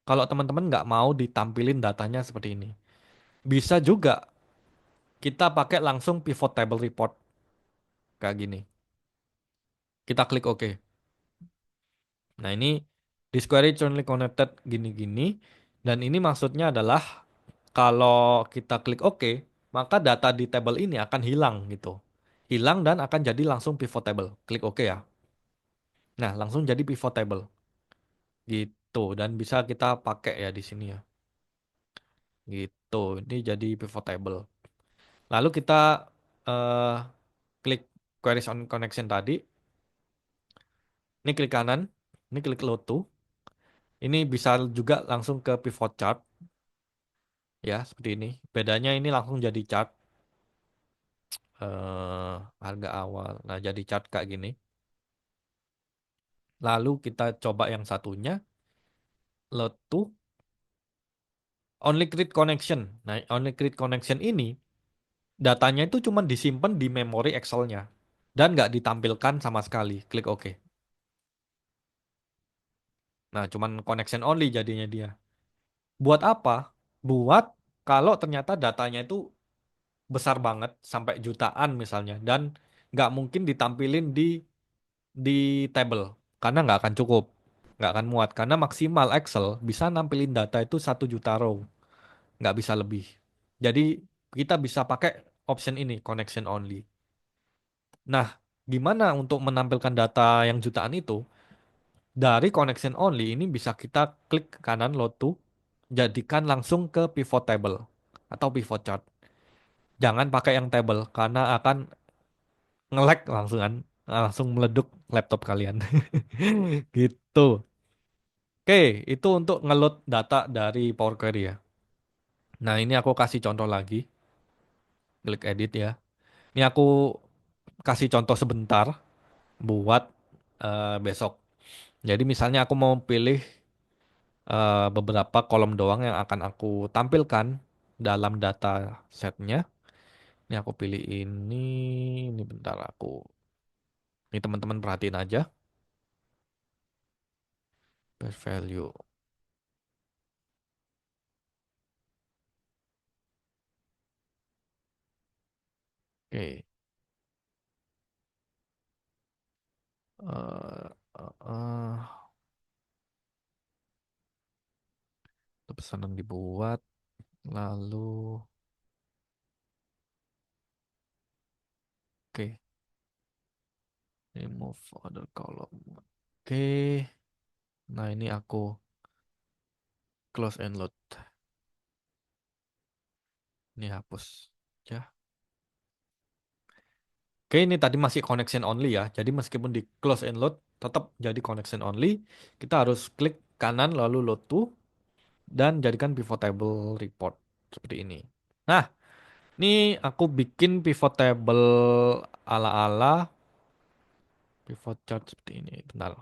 kalau teman-teman nggak mau ditampilin datanya seperti ini. Bisa juga kita pakai langsung pivot table report kayak gini. Kita klik OK. Nah, ini this query currently connected gini-gini. Dan ini maksudnya adalah kalau kita klik OK, maka data di table ini akan hilang gitu. hilang dan akan jadi langsung pivot table. Klik OK ya. Nah, langsung jadi pivot table gitu dan bisa kita pakai ya di sini ya. Gitu. Ini jadi pivot table. Lalu kita eh, klik queries on connection tadi. Ini klik kanan, ini klik load to. Ini bisa juga langsung ke pivot chart ya, seperti ini. Bedanya ini langsung jadi chart harga awal. Nah, jadi chart kayak gini. Lalu kita coba yang satunya, load to only create connection. Nah, only create connection ini datanya itu cuma disimpan di memori Excel-nya dan nggak ditampilkan sama sekali. Klik OK. Nah, cuman connection only jadinya dia. Buat apa? Buat kalau ternyata datanya itu besar banget sampai jutaan misalnya dan nggak mungkin ditampilin di table karena nggak akan cukup, nggak akan muat karena maksimal Excel bisa nampilin data itu 1 juta row, nggak bisa lebih. Jadi kita bisa pakai option ini connection only. Nah, gimana untuk menampilkan data yang jutaan itu? Dari connection only ini bisa kita klik kanan load to, jadikan langsung ke pivot table atau pivot chart. Jangan pakai yang table karena akan nge-lag langsung kan, langsung meleduk laptop kalian. Gitu. Oke, itu untuk ngeload data dari Power Query ya. Nah, ini aku kasih contoh lagi. Klik edit ya. Ini aku kasih contoh sebentar buat besok. Jadi misalnya aku mau pilih beberapa kolom doang yang akan aku tampilkan dalam data setnya. Ini aku pilih ini bentar aku. Ini teman-teman perhatiin aja. Best value. Oke. Eh, eh, eh. Itu pesanan dibuat, lalu oke, remove other column. Oke, nah ini aku close and load. Ini hapus. Ya. Oke, ini tadi masih connection only ya. Jadi meskipun di close and load, tetap jadi connection only. Kita harus klik kanan lalu load to dan jadikan pivot table report seperti ini. Nah, ini aku bikin pivot table ala-ala pivot chart seperti ini. Bentar.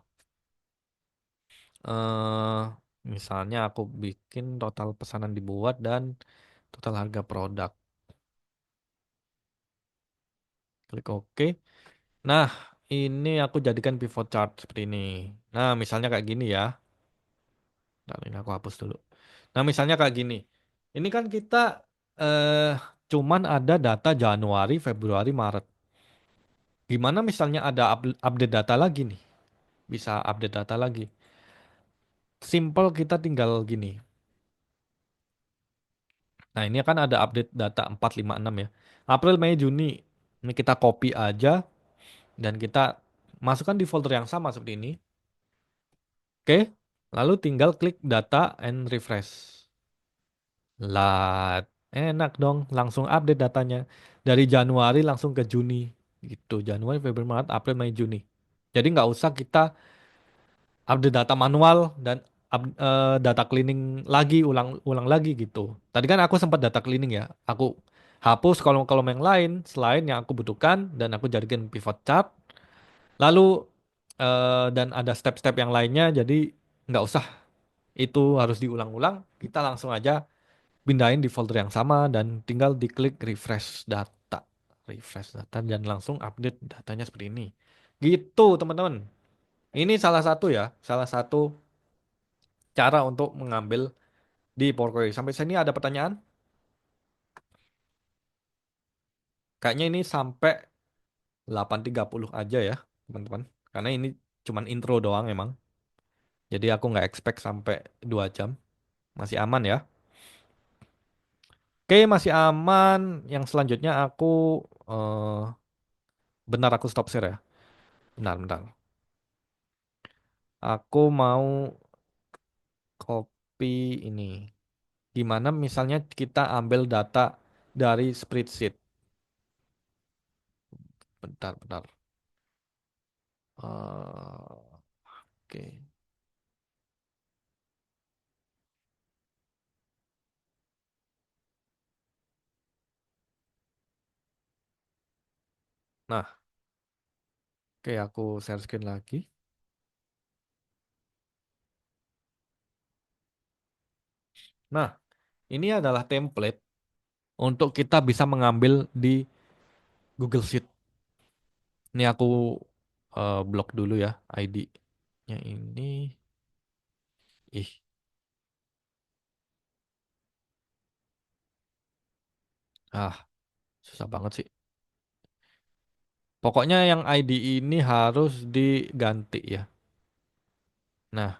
eh Misalnya aku bikin total pesanan dibuat dan total harga produk. Klik OK. Nah, ini aku jadikan pivot chart seperti ini. Nah, misalnya kayak gini ya. Nah, ini aku hapus dulu. Nah, misalnya kayak gini. Ini kan kita eh cuman ada data Januari, Februari, Maret. Gimana misalnya ada update data lagi nih? Bisa update data lagi. Simple kita tinggal gini. Nah, ini kan ada update data 4, 5, 6 ya. April, Mei, Juni. Ini kita copy aja dan kita masukkan di folder yang sama seperti ini. Oke, lalu tinggal klik data and refresh. Lah, enak dong, langsung update datanya. Dari Januari langsung ke Juni. Gitu, Januari, Februari, Maret, April, Mei, Juni. Jadi nggak usah kita update data manual dan data cleaning lagi, ulang lagi gitu. Tadi kan aku sempat data cleaning ya. Aku hapus kolom-kolom yang lain selain yang aku butuhkan dan aku jadikan pivot chart. Lalu dan ada step-step yang lainnya, jadi nggak usah itu harus diulang-ulang. Kita langsung aja pindahin di folder yang sama dan tinggal diklik refresh data dan langsung update datanya seperti ini. Gitu teman-teman. Ini salah satu ya, salah satu cara untuk mengambil di Power Query. Sampai sini ada pertanyaan? Kayaknya ini sampai 8.30 aja ya, teman-teman. Karena ini cuman intro doang emang. Jadi aku nggak expect sampai 2 jam. Masih aman ya. Oke, masih aman. Yang selanjutnya aku eh, Benar aku stop share ya. Benar, benar. Aku mau copy ini. Gimana misalnya kita ambil data dari spreadsheet. Bentar, bentar. Oke. Nah, oke aku share screen lagi. Nah, ini adalah template untuk kita bisa mengambil di Google Sheet. Ini aku blok dulu ya ID-nya ini. Ih, ah, susah banget sih. Pokoknya yang ID ini harus diganti ya. Nah,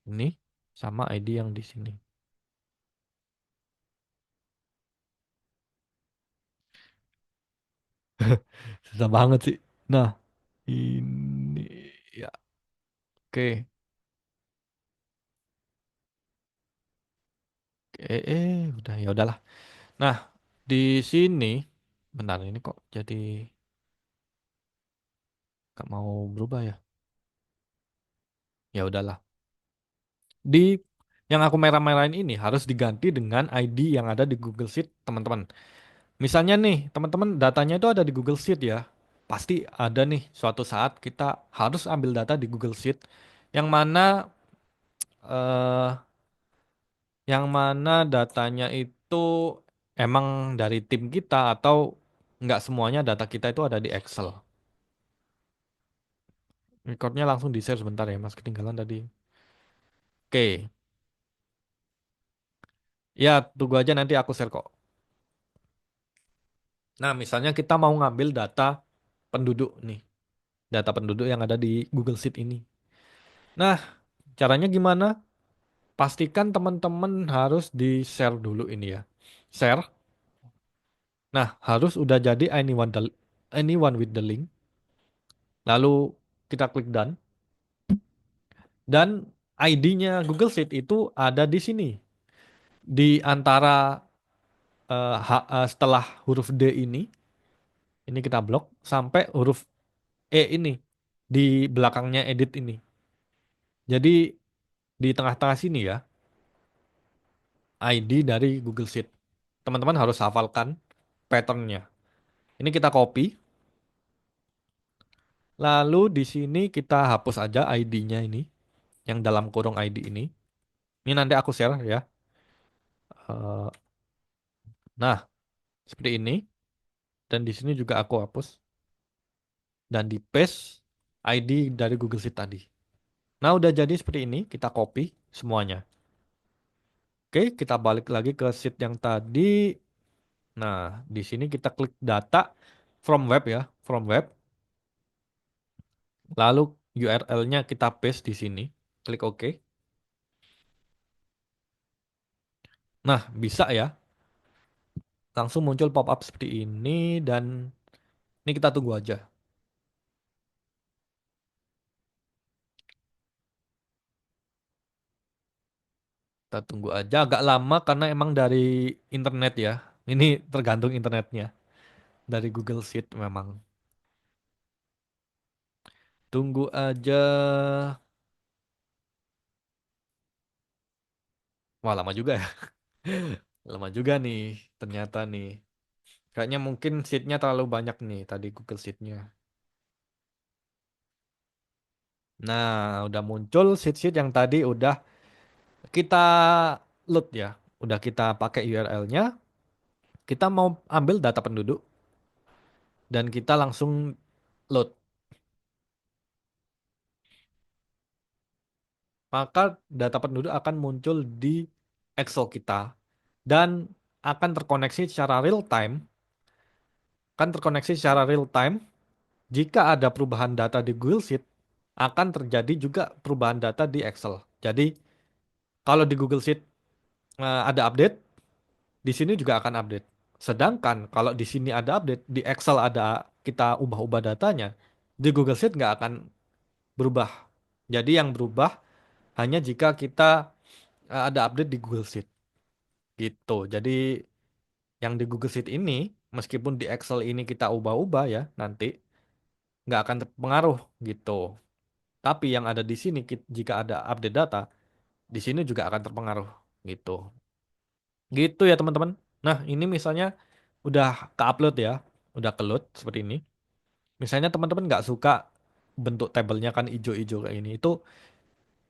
ini sama ID yang di sini. Susah banget sih. Nah, ini ya oke. Udah ya udahlah. Nah, di sini bentar ini kok jadi gak mau berubah ya. Ya udahlah. Di yang aku merah-merahin ini harus diganti dengan ID yang ada di Google Sheet, teman-teman. Misalnya nih, teman-teman datanya itu ada di Google Sheet ya. Pasti ada nih suatu saat kita harus ambil data di Google Sheet yang mana eh datanya itu emang dari tim kita atau nggak semuanya data kita itu ada di Excel. Recordnya langsung di-share sebentar ya, Mas. Ketinggalan tadi. Oke. Ya, tunggu aja nanti aku share kok. Nah, misalnya kita mau ngambil data penduduk nih. Data penduduk yang ada di Google Sheet ini. Nah, caranya gimana? Pastikan teman-teman harus di-share dulu ini ya. Share. Nah, harus udah jadi anyone with the link. Lalu kita klik done. Dan ID-nya Google Sheet itu ada di sini. Di antara setelah huruf D ini kita blok sampai huruf E ini di belakangnya edit ini. Jadi di tengah-tengah sini ya, ID dari Google Sheet. Teman-teman harus hafalkan patternnya. Ini kita copy, lalu di sini kita hapus aja ID-nya ini, yang dalam kurung ID ini. Ini nanti aku share ya. Eh, nah, seperti ini. Dan di sini juga aku hapus. Dan di paste ID dari Google Sheet tadi. Nah, udah jadi seperti ini, kita copy semuanya. Oke, kita balik lagi ke sheet yang tadi. Nah, di sini kita klik data from web ya, from web. Lalu URL-nya kita paste di sini. Klik OK. Nah, bisa ya. Langsung muncul pop-up seperti ini dan ini kita tunggu aja. Kita tunggu aja agak lama karena emang dari internet ya. Ini tergantung internetnya. Dari Google Sheet memang. Tunggu aja. Wah, lama juga ya. Lama juga nih, ternyata nih. Kayaknya mungkin sheet-nya terlalu banyak nih tadi Google Sheet-nya. Nah, udah muncul sheet-sheet yang tadi udah kita load ya. Udah kita pakai URL-nya. Kita mau ambil data penduduk dan kita langsung load. Maka data penduduk akan muncul di Excel kita dan akan terkoneksi secara real time. Kan terkoneksi secara real time. Jika ada perubahan data di Google Sheet, akan terjadi juga perubahan data di Excel. Jadi, kalau di Google Sheet ada update, di sini juga akan update. Sedangkan kalau di sini ada update, di Excel ada kita ubah-ubah datanya, di Google Sheet nggak akan berubah. Jadi yang berubah hanya jika kita ada update di Google Sheet gitu. Jadi yang di Google Sheet ini, meskipun di Excel ini kita ubah-ubah ya nanti, nggak akan terpengaruh gitu. Tapi yang ada di sini, jika ada update data, di sini juga akan terpengaruh gitu. Gitu ya teman-teman. Nah ini misalnya udah ke-upload ya, udah ke-load seperti ini. Misalnya teman-teman nggak suka bentuk tabelnya kan ijo-ijo kayak ini, itu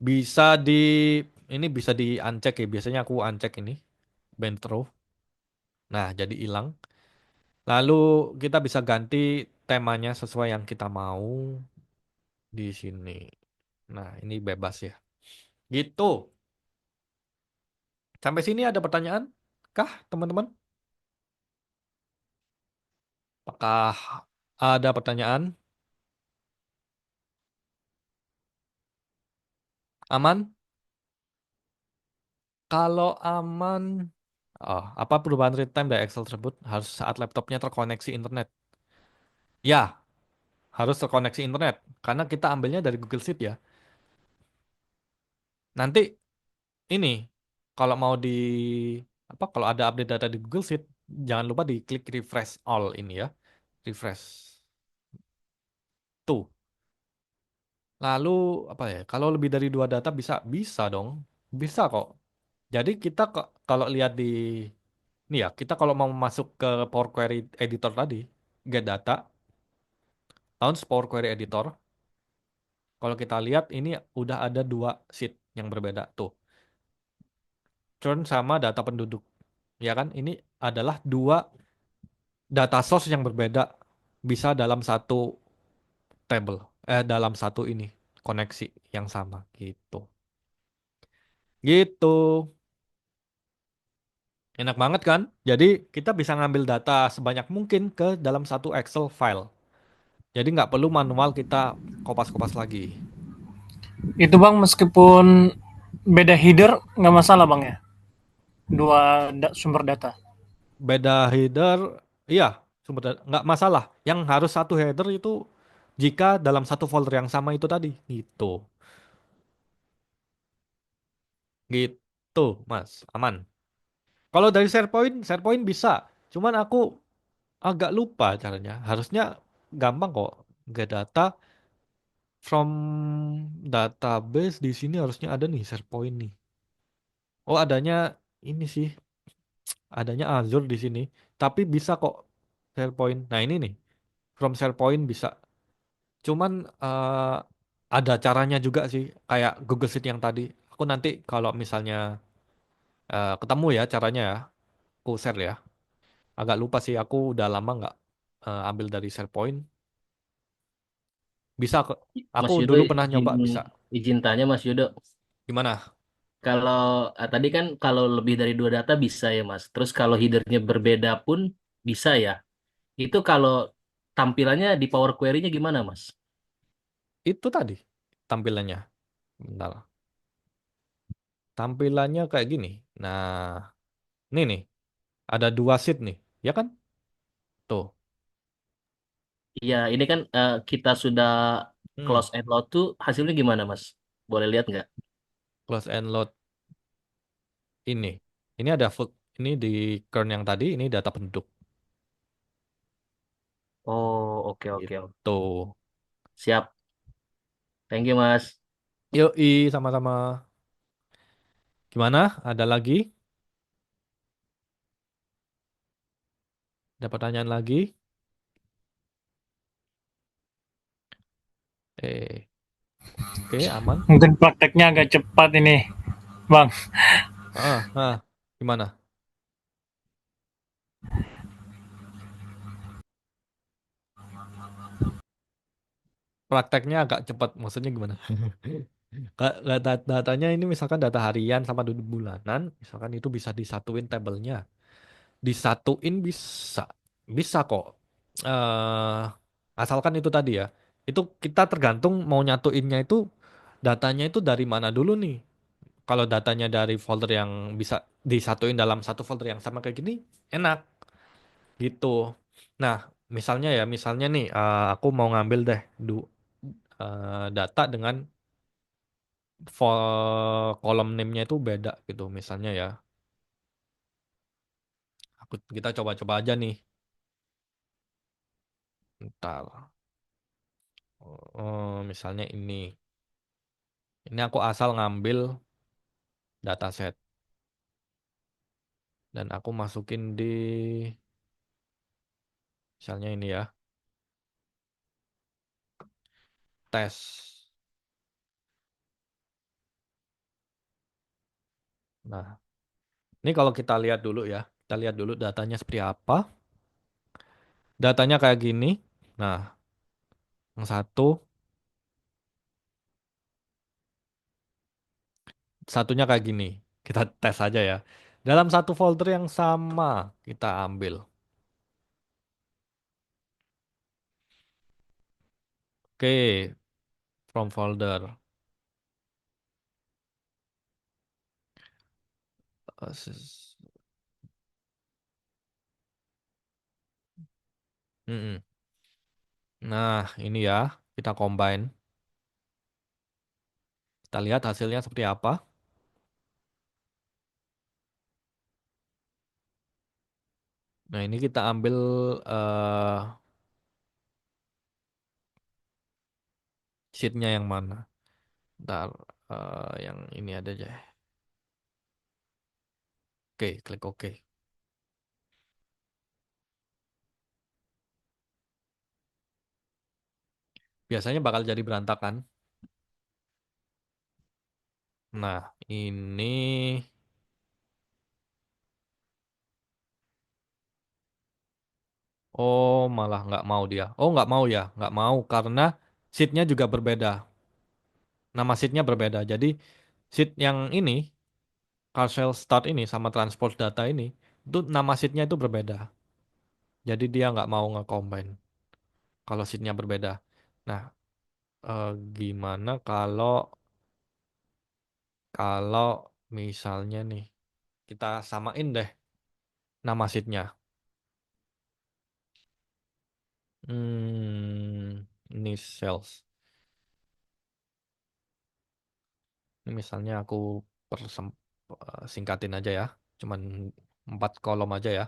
bisa di ini bisa di uncheck ya. Biasanya aku uncheck ini band row. Nah jadi hilang. Lalu kita bisa ganti temanya sesuai yang kita mau di sini. Nah ini bebas ya. Gitu. Sampai sini ada pertanyaan kah teman-teman? Apakah ada pertanyaan? Aman? Kalau aman, apa perubahan real time dari Excel tersebut harus saat laptopnya terkoneksi internet? Ya, harus terkoneksi internet karena kita ambilnya dari Google Sheet ya. Nanti ini kalau mau di kalau ada update data di Google Sheet, jangan lupa diklik refresh all ini ya. Refresh. Tuh. Lalu apa ya? Kalau lebih dari dua data bisa dong. Bisa kok. Jadi kita kalau lihat di ini ya, kita kalau mau masuk ke Power Query Editor tadi, get data, launch Power Query Editor. Kalau kita lihat ini udah ada dua sheet yang berbeda tuh. Churn sama data penduduk. Ya kan? Ini adalah dua data source yang berbeda bisa dalam satu table, dalam satu ini koneksi yang sama gitu. Gitu. Enak banget kan? Jadi kita bisa ngambil data sebanyak mungkin ke dalam satu Excel file. Jadi nggak perlu manual kita kopas-kopas lagi. Itu Bang, meskipun beda header nggak masalah Bang ya? Dua sumber data. Beda header, iya, nggak masalah. Yang harus satu header itu jika dalam satu folder yang sama itu tadi, gitu, gitu, Mas, aman. Kalau dari SharePoint bisa. Cuman aku agak lupa caranya. Harusnya gampang kok. Get data from database di sini harusnya ada nih SharePoint nih. Oh, adanya ini sih, adanya Azure di sini. Tapi bisa kok SharePoint. Nah, ini nih, from SharePoint bisa. Cuman ada caranya juga sih, kayak Google Sheet yang tadi. Aku nanti kalau misalnya ketemu ya caranya ya, aku share ya. Agak lupa sih, aku udah lama nggak ambil dari SharePoint. Bisa kok. Aku Mas Yudo, dulu pernah izin nyoba, bisa. izin tanya Mas Yudo. Gimana? Kalau tadi kan kalau lebih dari dua data bisa ya Mas. Terus kalau headernya berbeda pun bisa ya. Itu kalau tampilannya di Power Query-nya gimana Mas? Itu tadi tampilannya. Bentar. Tampilannya kayak gini. Nah, ini nih. Ada dua sheet nih. Ya kan? Tuh. Iya, ini kan kita sudah Hmm. close and load tuh hasilnya gimana Mas? Boleh lihat nggak? Close and load ini. Ini ada food. Ini di kern yang tadi. Ini data penduduk. Oh, oke oke oke. Gitu. Siap. Thank you Mas. Yoi, sama-sama. Gimana? Ada lagi? Ada pertanyaan lagi? Eh, oke, aman. Mungkin prakteknya agak cepat ini Bang. Gimana? Prakteknya agak cepat. Maksudnya gimana? Datanya ini misalkan data harian sama duduk bulanan, misalkan itu bisa disatuin tabelnya. Disatuin bisa. Bisa kok. eh Asalkan itu tadi ya. Itu kita tergantung mau nyatuinnya itu datanya itu dari mana dulu nih. Kalau datanya dari folder yang bisa disatuin dalam satu folder yang sama kayak gini, enak gitu. Nah, misalnya nih, aku mau ngambil deh data dengan kolom name-nya itu beda gitu, misalnya ya. Kita coba-coba aja nih. Ntar, misalnya ini. Ini aku asal ngambil dataset dan aku masukin di misalnya ini ya, tes. Nah, ini kalau kita lihat dulu ya, kita lihat dulu datanya seperti apa. Datanya kayak gini. Nah, yang satunya kayak gini. Kita tes aja ya. Dalam satu folder yang sama kita ambil. Oke, from folder. Eh, sis- mm-mm. Nah, ini ya, kita combine. Kita lihat hasilnya seperti apa. Nah, ini kita ambil eh sheet-nya yang mana. Ntar, yang ini ada aja. Oke, klik OK. Biasanya bakal jadi berantakan. Nah, ini, oh malah nggak mau dia. Oh nggak mau ya, nggak mau karena sheet-nya juga berbeda. Nama sheet-nya berbeda. Jadi sheet yang ini, Carousel Start ini sama Transport Data ini, itu nama sheet-nya itu berbeda. Jadi dia nggak mau nge-combine kalau sheet-nya berbeda. Nah, eh, gimana kalau kalau misalnya nih kita samain deh nama sheet-nya. Ini sales. Ini misalnya aku singkatin aja ya. Cuman 4 kolom aja ya.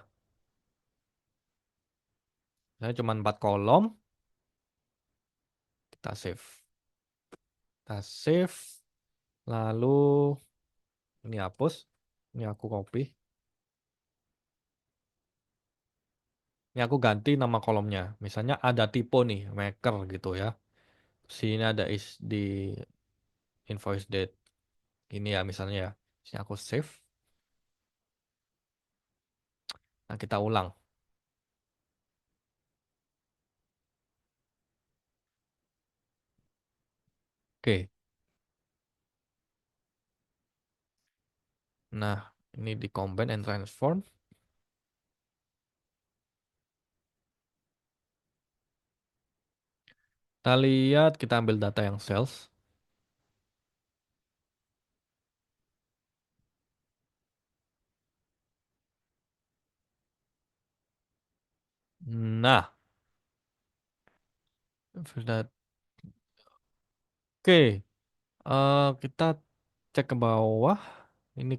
Saya cuman 4 kolom. Kita save. Kita save. Lalu ini hapus. Ini aku copy. Ini aku ganti nama kolomnya. Misalnya ada typo nih, maker gitu ya. Sini ada is di invoice date. Ini ya misalnya ya. Sini aku save. Nah kita ulang. Oke. Nah ini di combine and transform. Kita lihat, kita ambil data yang sales. Nah, that- oke. Kita cek ke bawah. Ini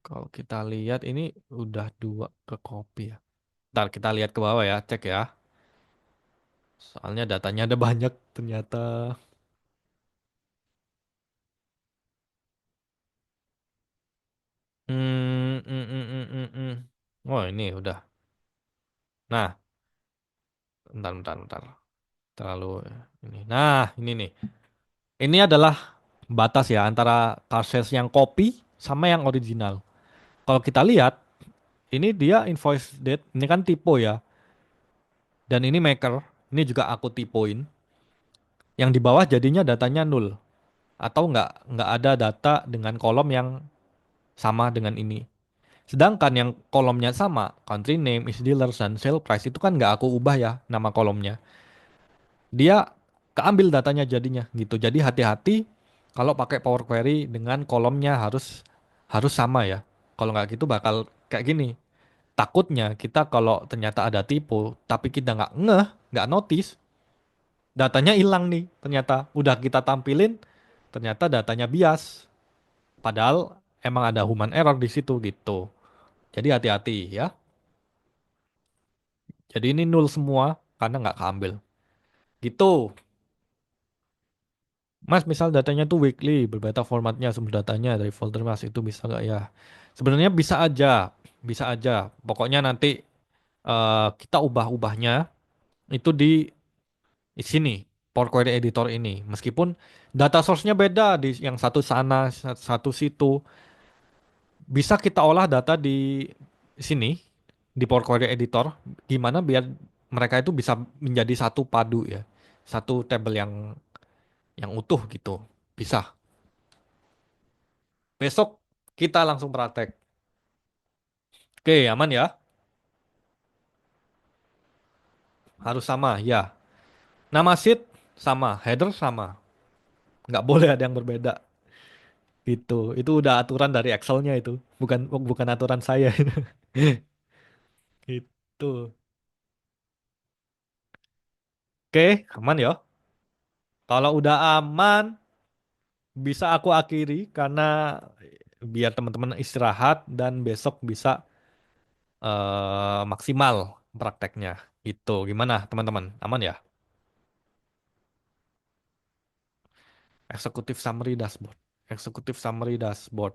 kalau kita lihat ini udah 2 ke copy ya. Ntar kita lihat ke bawah ya, cek ya. Soalnya datanya ada banyak ternyata. Oh ini udah. Nah, bentar. Terlalu ini. Nah, ini nih. Ini adalah batas ya antara car sales yang copy sama yang original. Kalau kita lihat, ini dia invoice date, ini kan typo ya. Dan ini maker, ini juga aku tipoin. Yang di bawah jadinya datanya nol atau nggak ada data dengan kolom yang sama dengan ini. Sedangkan yang kolomnya sama, country name, is dealers, dan sale price itu kan nggak aku ubah ya nama kolomnya. Dia keambil datanya jadinya gitu. Jadi hati-hati kalau pakai Power Query dengan kolomnya harus harus sama ya. Kalau nggak gitu bakal kayak gini. Takutnya kita kalau ternyata ada tipu, tapi kita nggak ngeh, nggak notice, datanya hilang nih. Ternyata udah kita tampilin, ternyata datanya bias. Padahal emang ada human error di situ gitu. Jadi hati-hati ya. Jadi ini nul semua karena nggak keambil. Gitu. Mas, misal datanya tuh weekly, berbeda formatnya, sumber datanya dari folder Mas itu bisa nggak ya? Sebenarnya bisa aja. Pokoknya nanti kita ubah-ubahnya itu di sini, Power Query Editor ini. Meskipun data source-nya beda di yang satu sana, satu situ, bisa kita olah data di sini, di Power Query Editor. Gimana biar mereka itu bisa menjadi satu padu ya, satu tabel yang utuh gitu. Bisa. Besok kita langsung praktek. Oke, aman ya? Harus sama, ya. Nama sheet sama, header sama. Nggak boleh ada yang berbeda. Gitu. Itu udah aturan dari Excel-nya itu. Bukan bukan aturan saya. Gitu. Oke, aman ya? Kalau udah aman, bisa aku akhiri karena biar teman-teman istirahat dan besok bisa maksimal prakteknya. Itu gimana teman-teman? Aman ya? Executive Summary Dashboard. Executive Summary Dashboard.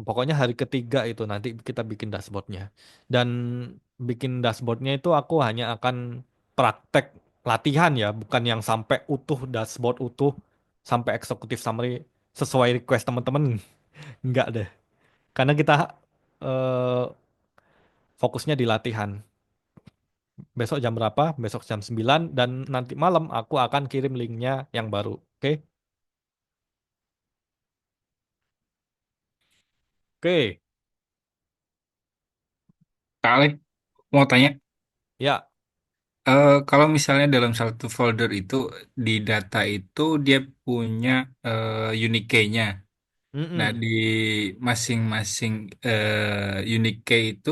Pokoknya hari ketiga itu nanti kita bikin dashboardnya. Dan bikin dashboardnya itu aku hanya akan praktek latihan ya, bukan yang sampai utuh dashboard utuh sampai executive summary sesuai request teman-teman. Enggak deh. Karena kita eh, fokusnya di latihan. Besok jam berapa? Besok jam 9 dan nanti malam aku akan kirim linknya yang baru. Oke? Oke. Kak Alek, mau tanya, Ya. kalau misalnya dalam satu folder itu di data itu dia punya unique key-nya. Nah, Mm-mm. di masing-masing unique key itu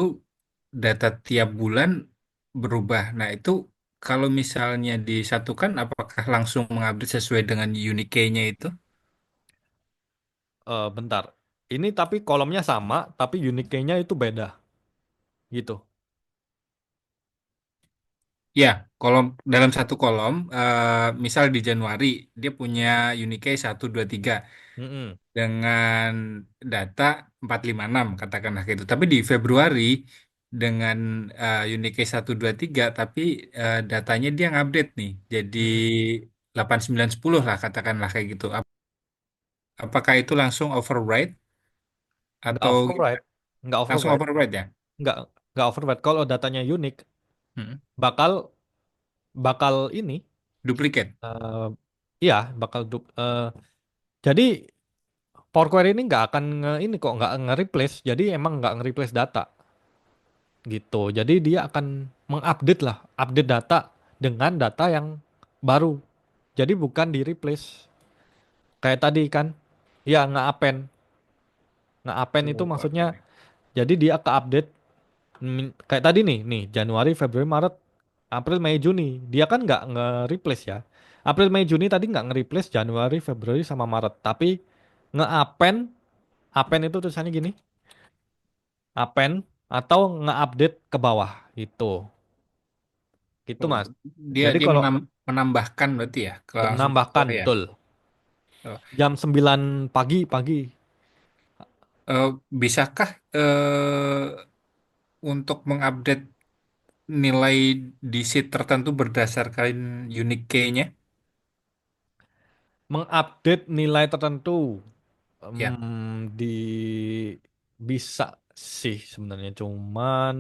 data tiap bulan berubah. Nah, itu kalau misalnya disatukan, apakah langsung mengupdate sesuai dengan unique key-nya itu? Bentar. Ini tapi kolomnya sama, tapi unique key-nya itu beda. Gitu. Ya, kolom dalam satu kolom, misal di Januari dia punya unique key 1, 2, 3 Mm-mm. dengan data 4, 5, 6 katakanlah gitu. Tapi di Februari dengan unique case 1, 2, 3 tapi datanya dia ngupdate nih jadi Mm-mm. 8, 9, 10 lah katakanlah kayak gitu. Apakah itu langsung override Nggak atau override. gimana? Nggak Langsung override. override ya? Nggak, nggak override. Kalau datanya unik, Hmm. bakal bakal ini, Duplicate. eh iya, bakal jadi Power Query ini nggak akan ini kok nggak nge-replace. Jadi emang nggak nge-replace data gitu. Jadi dia akan mengupdate lah, update data dengan data yang baru. Jadi bukan di-replace. Kayak tadi kan, ya nge-append. Nge-append itu Oh, oke, maksudnya oke. jadi dia ke-update. Kayak tadi nih, Januari, Februari, Maret, April, Mei, Juni. Dia kan nggak nge-replace ya. April, Mei, Juni tadi nggak nge-replace Januari, Februari, sama Maret. Tapi nge-append, append itu tulisannya gini, append atau nge-update ke bawah gitu. Gitu Oh, Mas. dia Jadi dia kalau menambahkan berarti ya ke langsung ke menambahkan core ya. betul. Oh, Jam 9 pagi, pagi. eh, bisakah untuk mengupdate nilai di sheet tertentu berdasarkan unique key-nya? Mengupdate nilai tertentu. Ya, Di bisa sih sebenarnya cuman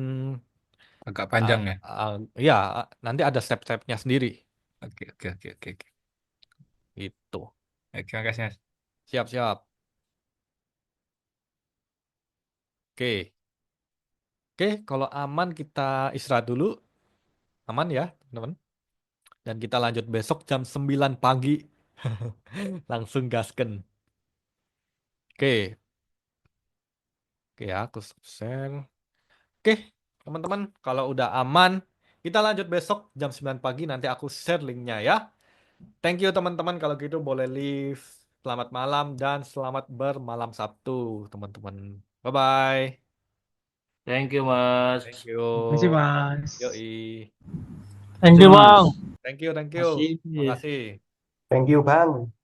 agak ah, panjang ya. ya nanti ada step-stepnya sendiri Oke, oke, oke, oke, oke. itu. Baik, terima kasih, Mas. Siap-siap. Oke. Oke, kalau aman kita istirahat dulu. Aman ya, teman-teman. Dan kita lanjut besok jam 9 pagi. Langsung gasken. Oke. Oke ya, aku share. Oke, teman-teman, kalau udah aman, kita lanjut besok jam 9 pagi. Nanti aku share linknya ya. Thank you teman-teman. Kalau gitu boleh leave. Selamat malam dan selamat bermalam Sabtu, teman-teman. Bye-bye. Thank you, Mas. Thank Masih you. Mas. Yoi. Thank you, Mas. Bang. Thank you, thank you. Masih. Makasih. Thank you, Bang.